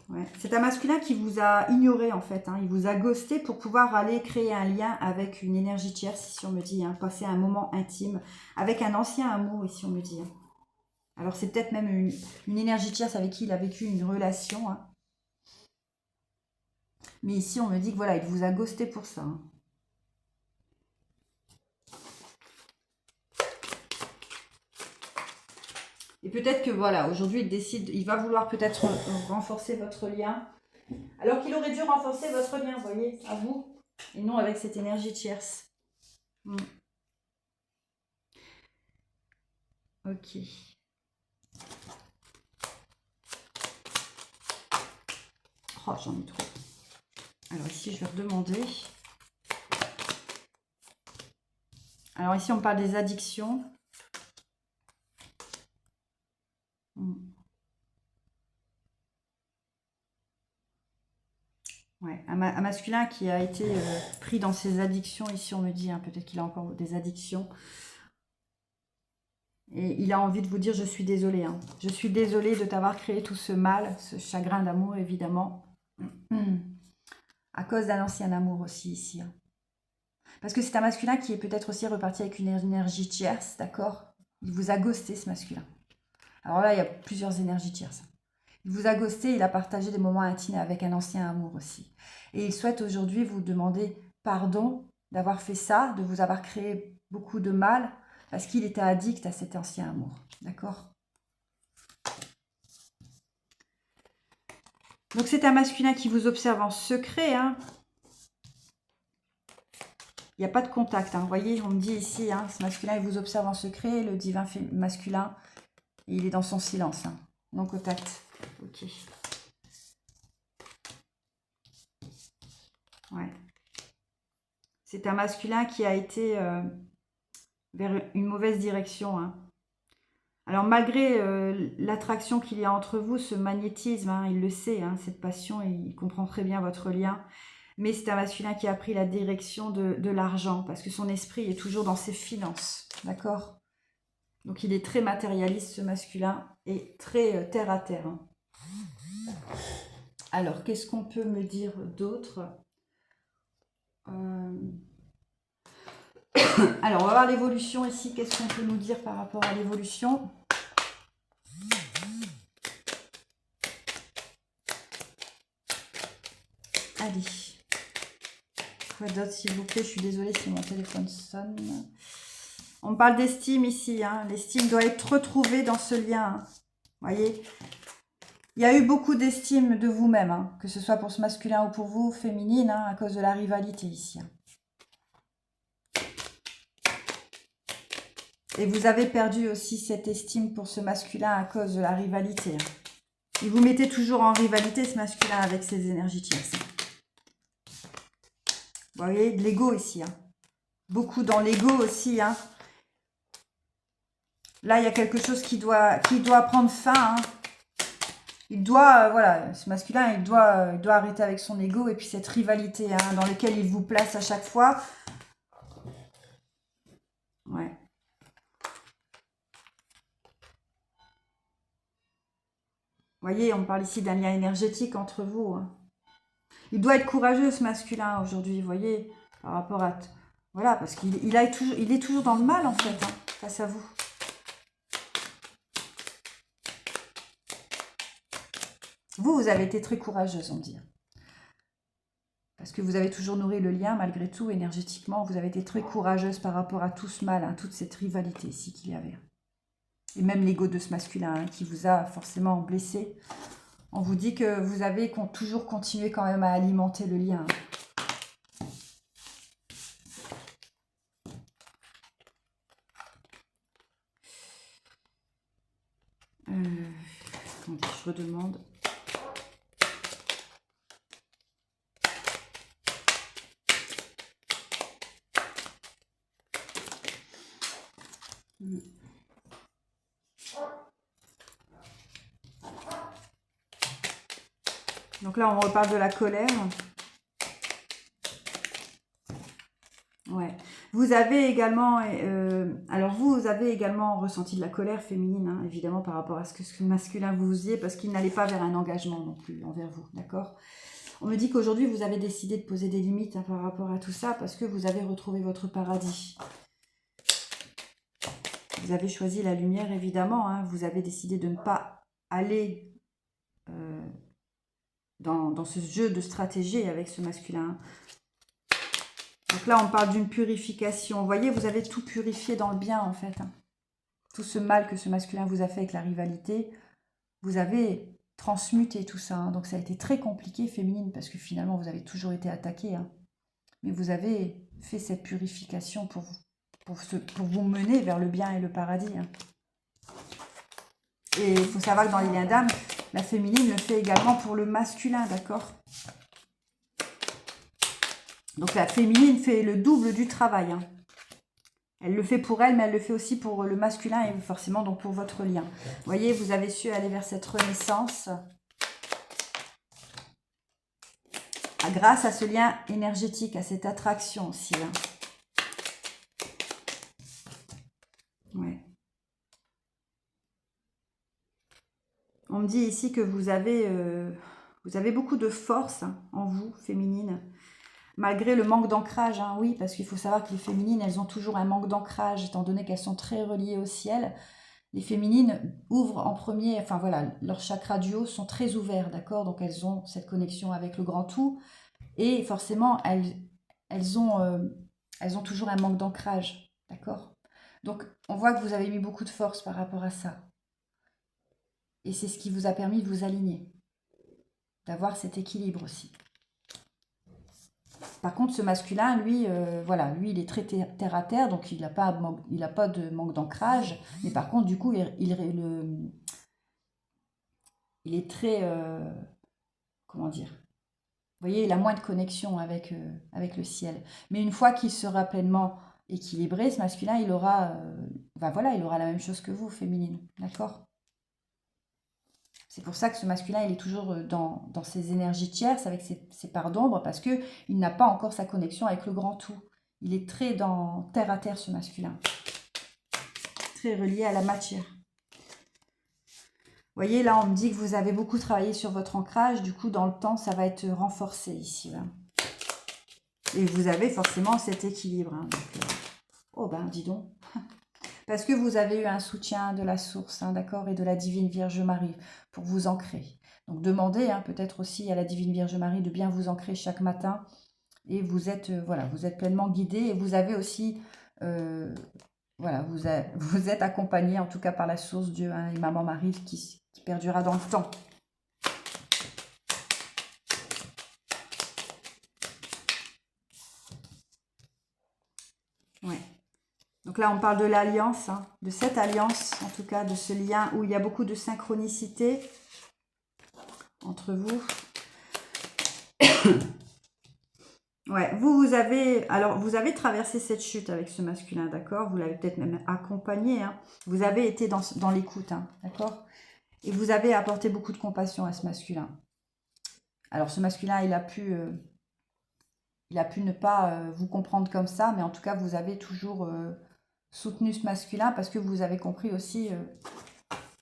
Ouais. C'est un masculin qui vous a ignoré, en fait. Hein. Il vous a ghosté pour pouvoir aller créer un lien avec une énergie tierce, ici, on me dit. Hein. Passer un moment intime avec un ancien amour, ici, on me dit. Hein. Alors, c'est peut-être même une énergie tierce avec qui il a vécu une relation. Hein. Mais ici, on me dit que voilà, il vous a ghosté pour ça. Hein. Et peut-être que voilà, aujourd'hui, il va vouloir peut-être renforcer votre lien. Alors qu'il aurait dû renforcer votre lien, vous voyez, à vous, et non avec cette énergie tierce. Ok. Oh, j'en ai trop. Alors ici, je vais redemander. Alors ici, on parle des addictions. Ouais, un masculin qui a été pris dans ses addictions, ici on me dit, hein, peut-être qu'il a encore des addictions. Et il a envie de vous dire, je suis désolée. Hein. Je suis désolée de t'avoir créé tout ce mal, ce chagrin d'amour, évidemment. À cause d'un ancien amour aussi, ici. Hein. Parce que c'est un masculin qui est peut-être aussi reparti avec une énergie tierce, d'accord? Il vous a ghosté, ce masculin. Alors là, il y a plusieurs énergies tierces. Il vous a ghosté, il a partagé des moments intimes avec un ancien amour aussi. Et il souhaite aujourd'hui vous demander pardon d'avoir fait ça, de vous avoir créé beaucoup de mal, parce qu'il était addict à cet ancien amour. D'accord? Donc c'est un masculin qui vous observe en secret. Hein. Il n'y a pas de contact. Vous voyez, on me dit ici, ce masculin, il vous observe en secret. Le divin masculin, il est dans son silence. Non contact. Ok. Ouais. C'est un masculin qui a été vers une mauvaise direction. Alors, malgré l'attraction qu'il y a entre vous, ce magnétisme, il le sait, cette passion, il comprend très bien votre lien. Mais c'est un masculin qui a pris la direction de l'argent, parce que son esprit est toujours dans ses finances, d'accord? Donc il est très matérialiste, ce masculin, et très terre à terre. Alors, qu'est-ce qu'on peut me dire d'autre? Alors, on va voir l'évolution ici. Qu'est-ce qu'on peut nous dire par rapport à l'évolution? Allez. Quoi d'autre, s'il vous plaît? Je suis désolée si mon téléphone sonne. On parle d'estime ici. L'estime doit être retrouvée dans ce lien. Vous voyez? Il y a eu beaucoup d'estime de vous-même, que ce soit pour ce masculin ou pour vous, féminine, à cause de la rivalité ici. Et vous avez perdu aussi cette estime pour ce masculin à cause de la rivalité. Et vous mettez toujours en rivalité ce masculin avec ses énergies tierces. Vous voyez, de l'ego ici. Beaucoup dans l'ego aussi. Là, il y a quelque chose qui doit prendre fin. Il doit, voilà, ce masculin, il doit arrêter avec son ego et puis cette rivalité dans laquelle il vous place à chaque fois. Ouais. Vous voyez, on parle ici d'un lien énergétique entre vous. Il doit être courageux, ce masculin, aujourd'hui, vous voyez, par rapport à... Voilà, parce qu'il est toujours dans le mal, en fait, face à vous. Vous avez été très courageuse, on dit. Parce que vous avez toujours nourri le lien, malgré tout, énergétiquement. Vous avez été très courageuse par rapport à tout ce mal, toute cette rivalité ici qu'il y avait. Et même l'ego de ce masculin qui vous a forcément blessé. On vous dit que vous avez toujours continué quand même à alimenter le lien. Attendez, je redemande. Donc là, on reparle de la colère. Ouais. Vous avez également, vous avez également ressenti de la colère féminine, évidemment, par rapport à ce que ce masculin vous faisiez, parce qu'il n'allait pas vers un engagement non plus envers vous, d'accord? On me dit qu'aujourd'hui, vous avez décidé de poser des limites par rapport à tout ça, parce que vous avez retrouvé votre paradis. Vous avez choisi la lumière, évidemment, vous avez décidé de ne pas aller dans ce jeu de stratégie avec ce masculin. Donc là, on parle d'une purification. Vous voyez, vous avez tout purifié dans le bien, en fait. Tout ce mal que ce masculin vous a fait avec la rivalité, vous avez transmuté tout ça. Donc ça a été très compliqué, féminine, parce que finalement, vous avez toujours été attaquée. Mais vous avez fait cette purification pour vous mener vers le bien et le paradis. Et il faut savoir que dans les liens d'âme, la féminine le fait également pour le masculin, d'accord? Donc la féminine fait le double du travail. Elle le fait pour elle, mais elle le fait aussi pour le masculin et forcément donc pour votre lien. Vous voyez, vous avez su aller vers cette renaissance grâce à ce lien énergétique, à cette attraction aussi. Ouais. On me dit ici que vous avez beaucoup de force en vous, féminine. Malgré le manque d'ancrage, oui, parce qu'il faut savoir que les féminines, elles ont toujours un manque d'ancrage, étant donné qu'elles sont très reliées au ciel. Les féminines ouvrent en premier, enfin voilà, leurs chakras du haut sont très ouverts, d'accord? Donc elles ont cette connexion avec le grand tout. Et forcément, elles ont toujours un manque d'ancrage, d'accord? Donc on voit que vous avez mis beaucoup de force par rapport à ça. Et c'est ce qui vous a permis de vous aligner, d'avoir cet équilibre aussi. Par contre, ce masculin, lui, voilà, lui, il est très terre à terre, donc il n'a pas, de manque d'ancrage. Mais par contre, du coup, il est très, comment dire, vous voyez, il a moins de connexion avec le ciel. Mais une fois qu'il sera pleinement équilibré, ce masculin, il aura, ben voilà, il aura la même chose que vous, féminine. D'accord? C'est pour ça que ce masculin, il est toujours dans ses énergies tierces, avec ses parts d'ombre, parce qu'il n'a pas encore sa connexion avec le grand tout. Il est très dans terre à terre, ce masculin. Très relié à la matière. Vous voyez, là, on me dit que vous avez beaucoup travaillé sur votre ancrage. Du coup, dans le temps, ça va être renforcé ici. Là. Et vous avez forcément cet équilibre. Hein, donc, oh ben, dis donc. Parce que vous avez eu un soutien de la source, hein, d'accord, et de la Divine Vierge Marie pour vous ancrer. Donc demandez peut-être aussi à la Divine Vierge Marie de bien vous ancrer chaque matin. Et vous êtes, voilà, vous êtes pleinement guidé. Et vous avez aussi, voilà, vous êtes accompagné en tout cas par la source Dieu hein, et Maman Marie qui perdurera dans le temps. Ouais. Donc là, on parle de l'alliance, hein, de cette alliance, en tout cas, de ce lien où il y a beaucoup de synchronicité entre vous. Ouais, vous avez traversé cette chute avec ce masculin, d'accord? Vous l'avez peut-être même accompagné, hein. Vous avez été dans l'écoute, hein, d'accord? Et vous avez apporté beaucoup de compassion à ce masculin. Alors, ce masculin, il a pu ne pas vous comprendre comme ça, mais en tout cas, vous avez toujours soutenu ce masculin parce que vous avez compris aussi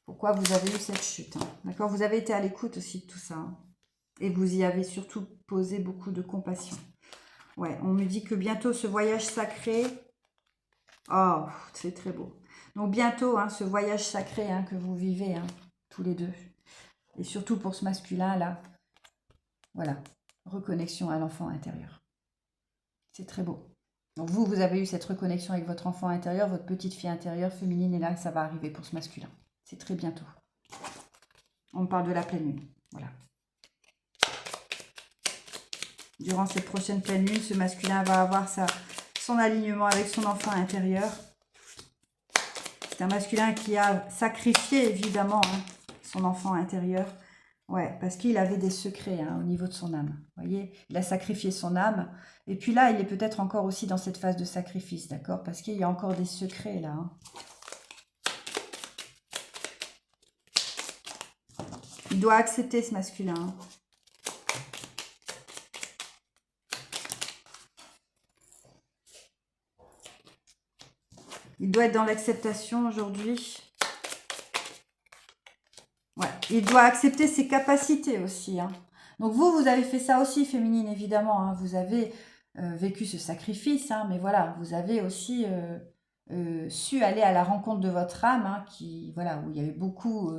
pourquoi vous avez eu cette chute. Hein. D'accord? Vous avez été à l'écoute aussi de tout ça. Hein. Et vous y avez surtout posé beaucoup de compassion. Ouais, on me dit que bientôt ce voyage sacré... Oh, c'est très beau. Donc bientôt, hein, ce voyage sacré hein, que vous vivez, hein, tous les deux. Et surtout pour ce masculin-là. Voilà, reconnexion à l'enfant intérieur. C'est très beau. Donc vous avez eu cette reconnexion avec votre enfant intérieur, votre petite fille intérieure féminine, et là, ça va arriver pour ce masculin. C'est très bientôt. On me parle de la pleine lune. Voilà. Durant cette prochaine pleine lune, ce masculin va avoir son alignement avec son enfant intérieur. C'est un masculin qui a sacrifié, évidemment, hein, son enfant intérieur. Ouais, parce qu'il avait des secrets hein, au niveau de son âme. Vous voyez, il a sacrifié son âme. Et puis là, il est peut-être encore aussi dans cette phase de sacrifice, d'accord? Parce qu'il y a encore des secrets là. Hein. Il doit accepter ce masculin. Hein. Il doit être dans l'acceptation aujourd'hui. Ouais, il doit accepter ses capacités aussi. Hein. Donc vous avez fait ça aussi, féminine, évidemment. Hein. Vous avez vécu ce sacrifice, hein, mais voilà, vous avez aussi su aller à la rencontre de votre âme, hein, voilà, où il y avait beaucoup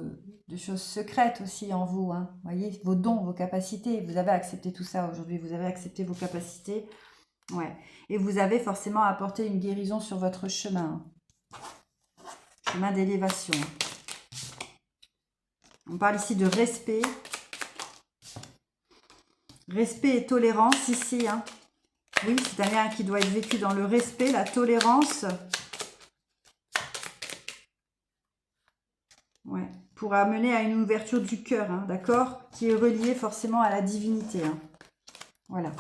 de choses secrètes aussi en vous. Hein. Vous voyez, vos dons, vos capacités. Vous avez accepté tout ça aujourd'hui. Vous avez accepté vos capacités. Ouais. Et vous avez forcément apporté une guérison sur votre chemin. Chemin d'élévation. On parle ici de respect. Respect et tolérance ici. Hein. Oui, c'est un lien qui doit être vécu dans le respect, la tolérance. Ouais. Pour amener à une ouverture du cœur, hein, d'accord? Qui est reliée forcément à la divinité. Hein. Voilà.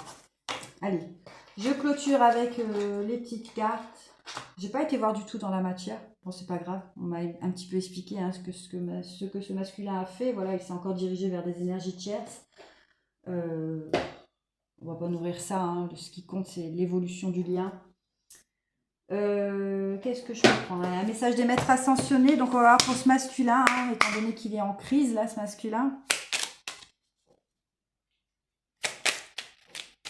Allez, je clôture avec les petites cartes. J'ai pas été voir du tout dans la matière. Bon, c'est pas grave. On m'a un petit peu expliqué hein, ce que ce masculin a fait. Voilà, il s'est encore dirigé vers des énergies tierces. On va pas nourrir ça. Hein. Ce qui compte, c'est l'évolution du lien. Qu'est-ce que je peux prendre? Un message des maîtres ascensionnés. Donc, on va voir pour ce masculin, hein, étant donné qu'il est en crise, là, ce masculin.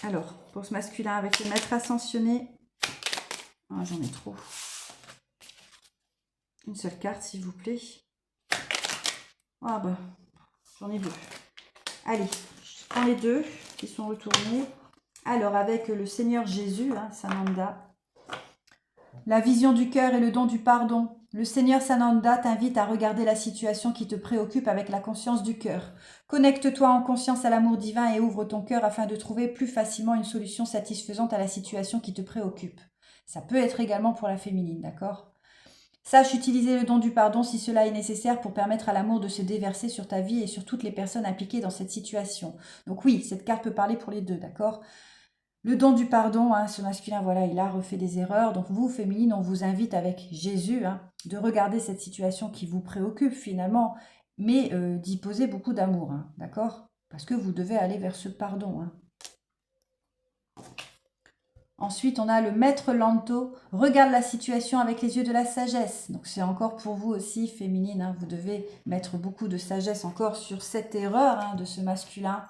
Alors, pour ce masculin avec les maîtres ascensionnés. Ah, j'en ai trop. Une seule carte, s'il vous plaît. Ah bah, j'en ai deux. Allez, je prends les deux qui sont retournés. Alors, avec le Seigneur Jésus, hein, Sananda, la vision du cœur et le don du pardon, Le Seigneur Sananda t'invite à regarder la situation qui te préoccupe avec la conscience du cœur. Connecte-toi en conscience à l'amour divin et ouvre ton cœur afin de trouver plus facilement une solution satisfaisante à la situation qui te préoccupe. Ça peut être également pour la féminine, d'accord ? Sache utiliser le don du pardon si cela est nécessaire pour permettre à l'amour de se déverser sur ta vie et sur toutes les personnes impliquées dans cette situation. Donc oui, cette carte peut parler pour les deux, d'accord ? Le don du pardon, ce masculin, voilà, il a refait des erreurs. Donc vous, féminine, on vous invite avec Jésus de regarder cette situation qui vous préoccupe finalement, mais d'y poser beaucoup d'amour, d'accord ? Parce que vous devez aller vers ce pardon. Ensuite, on a le maître Lanto, regarde la situation avec les yeux de la sagesse. Donc c'est encore pour vous aussi, féminine, vous devez mettre beaucoup de sagesse encore sur cette erreur de ce masculin.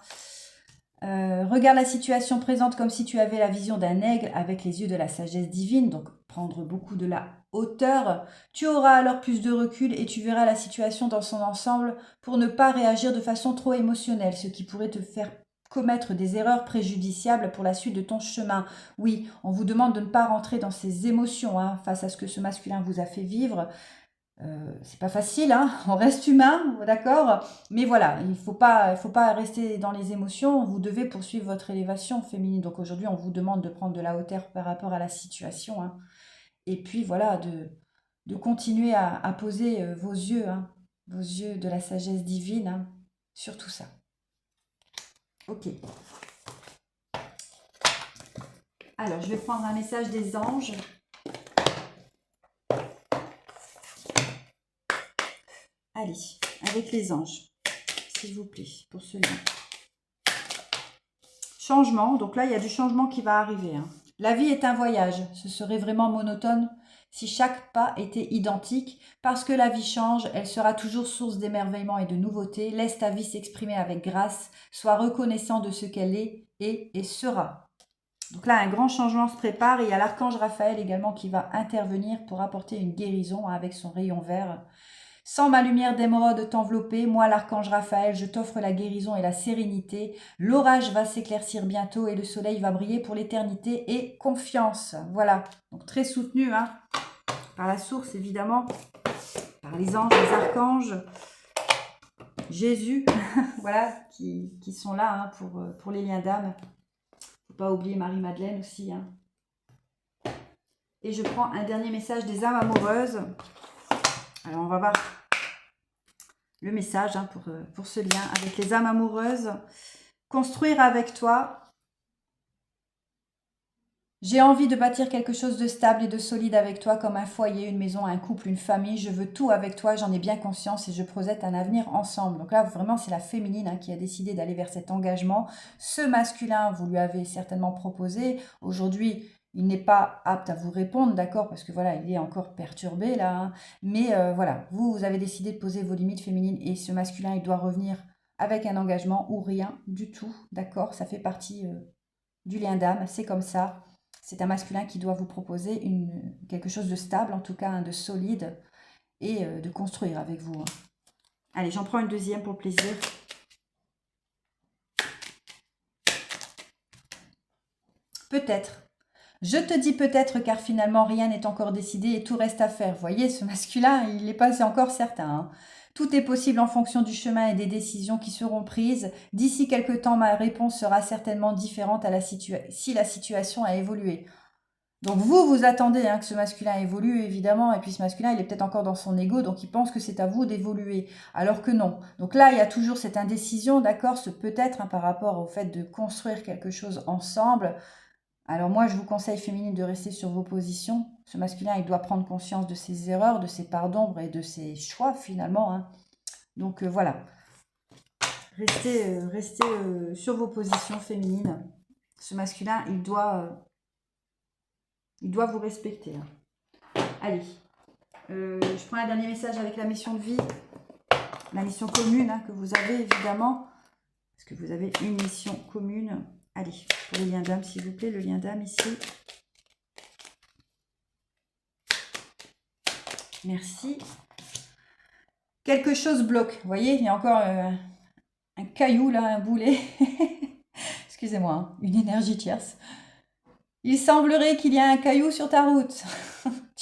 Regarde la situation présente comme si tu avais la vision d'un aigle avec les yeux de la sagesse divine, donc prendre beaucoup de la hauteur. Tu auras alors plus de recul et tu verras la situation dans son ensemble pour ne pas réagir de façon trop émotionnelle, ce qui pourrait te faire commettre des erreurs préjudiciables pour la suite de ton chemin. Oui, on vous demande de ne pas rentrer dans ces émotions face à ce que ce masculin vous a fait vivre. C'est pas facile, on reste humain, d'accord, mais voilà, il faut pas rester dans les émotions, vous devez poursuivre votre élévation féminine. Donc aujourd'hui, on vous demande de prendre de la hauteur par rapport à la situation, et puis voilà, de continuer à poser vos yeux de la sagesse divine sur tout ça. Ok. Alors, je vais prendre un message des anges. Allez, avec les anges, s'il vous plaît, pour ce lien. Changement, donc là, il y a du changement qui va arriver. La vie est un voyage, ce serait vraiment monotone si chaque pas était identique. Parce que la vie change, elle sera toujours source d'émerveillement et de nouveautés. Laisse ta vie s'exprimer avec grâce, sois reconnaissant de ce qu'elle est et sera. Donc là, un grand changement se prépare et il y a l'archange Raphaël également qui va intervenir pour apporter une guérison avec son rayon vert. Sans ma lumière d'émeraude t'envelopper, moi l'archange Raphaël, je t'offre la guérison et la sérénité. L'orage va s'éclaircir bientôt et le soleil va briller pour l'éternité et confiance. Voilà, donc très soutenu par la source évidemment, par les anges, les archanges, Jésus, voilà, qui sont là pour les liens d'âme. Faut pas oublier Marie-Madeleine aussi. Et je prends un dernier message des âmes amoureuses. Alors on va voir le message pour ce lien avec les âmes amoureuses. Construire avec toi. J'ai envie de bâtir quelque chose de stable et de solide avec toi, comme un foyer, une maison, un couple, une famille. Je veux tout avec toi, j'en ai bien conscience et je projette un avenir ensemble. Donc là, vraiment, c'est la féminine qui a décidé d'aller vers cet engagement. Ce masculin, vous lui avez certainement proposé. Aujourd'hui, il n'est pas apte à vous répondre, d'accord, parce que voilà, il est encore perturbé là. Mais voilà, vous avez décidé de poser vos limites féminines et ce masculin, il doit revenir avec un engagement ou rien du tout, d'accord. Ça fait partie du lien d'âme, c'est comme ça. C'est un masculin qui doit vous proposer quelque chose de stable, en tout cas de solide, et de construire avec vous. Allez, j'en prends une deuxième pour le plaisir. Peut-être. Je te dis peut-être car finalement rien n'est encore décidé et tout reste à faire. Vous voyez, ce masculin, il n'est pas encore certain. Tout est possible en fonction du chemin et des décisions qui seront prises. D'ici quelque temps, ma réponse sera certainement différente si la situation a évolué. Donc vous attendez que ce masculin évolue, évidemment, et puis ce masculin, il est peut-être encore dans son ego, donc il pense que c'est à vous d'évoluer, alors que non. Donc là, il y a toujours cette indécision, d'accord, ce peut-être par rapport au fait de construire quelque chose ensemble. Alors moi, je vous conseille, féminine, de rester sur vos positions. Ce masculin, il doit prendre conscience de ses erreurs, de ses parts d'ombre et de ses choix, finalement. Donc voilà, restez sur vos positions féminines. Ce masculin, il doit vous respecter. Allez, je prends un dernier message avec la mission de vie, la mission commune que vous avez évidemment, parce que vous avez une mission commune. Allez, pour le lien d'âme, s'il vous plaît, le lien d'âme ici. Merci. Quelque chose bloque. Vous voyez, il y a encore un caillou là, un boulet. Excusez-moi, une énergie tierce. Il semblerait qu'il y a un caillou sur ta route.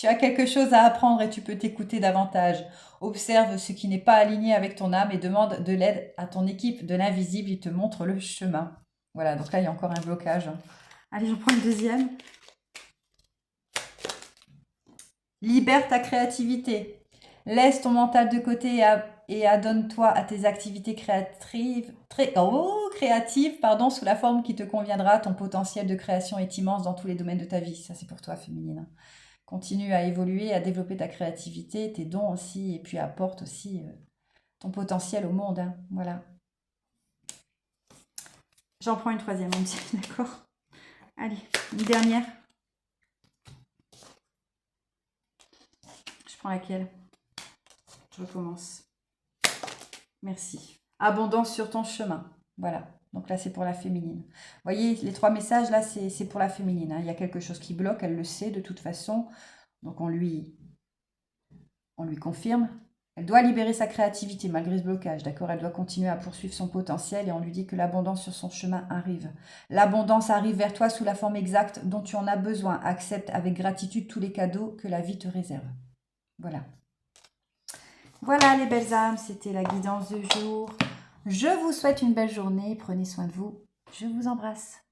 Tu as quelque chose à apprendre et tu peux t'écouter davantage. Observe ce qui n'est pas aligné avec ton âme et demande de l'aide à ton équipe de l'invisible. Il te montre le chemin. Voilà, donc là, il y a encore un blocage. Allez, j'en prends une deuxième. Libère ta créativité. Laisse ton mental de côté et adonne-toi à tes activités créatives, sous la forme qui te conviendra. Ton potentiel de création est immense dans tous les domaines de ta vie. Ça, c'est pour toi, féminine. Continue à évoluer, à développer ta créativité, tes dons aussi, et puis apporte aussi ton potentiel au monde. Hein. Voilà. J'en prends une troisième, on me dit, d'accord. Allez, une dernière. Je prends laquelle? Je recommence. Merci. Abondance sur ton chemin. Voilà. Donc là, c'est pour la féminine. Vous voyez, les 3 messages, là, c'est pour la féminine. Hein. Il y a quelque chose qui bloque, elle le sait de toute façon. Donc on lui confirme. Elle doit libérer sa créativité malgré ce blocage, d'accord? Elle doit continuer à poursuivre son potentiel et on lui dit que l'abondance sur son chemin arrive. L'abondance arrive vers toi sous la forme exacte dont tu en as besoin. Accepte avec gratitude tous les cadeaux que la vie te réserve. Voilà. Voilà les belles âmes, c'était la guidance du jour. Je vous souhaite une belle journée, prenez soin de vous. Je vous embrasse.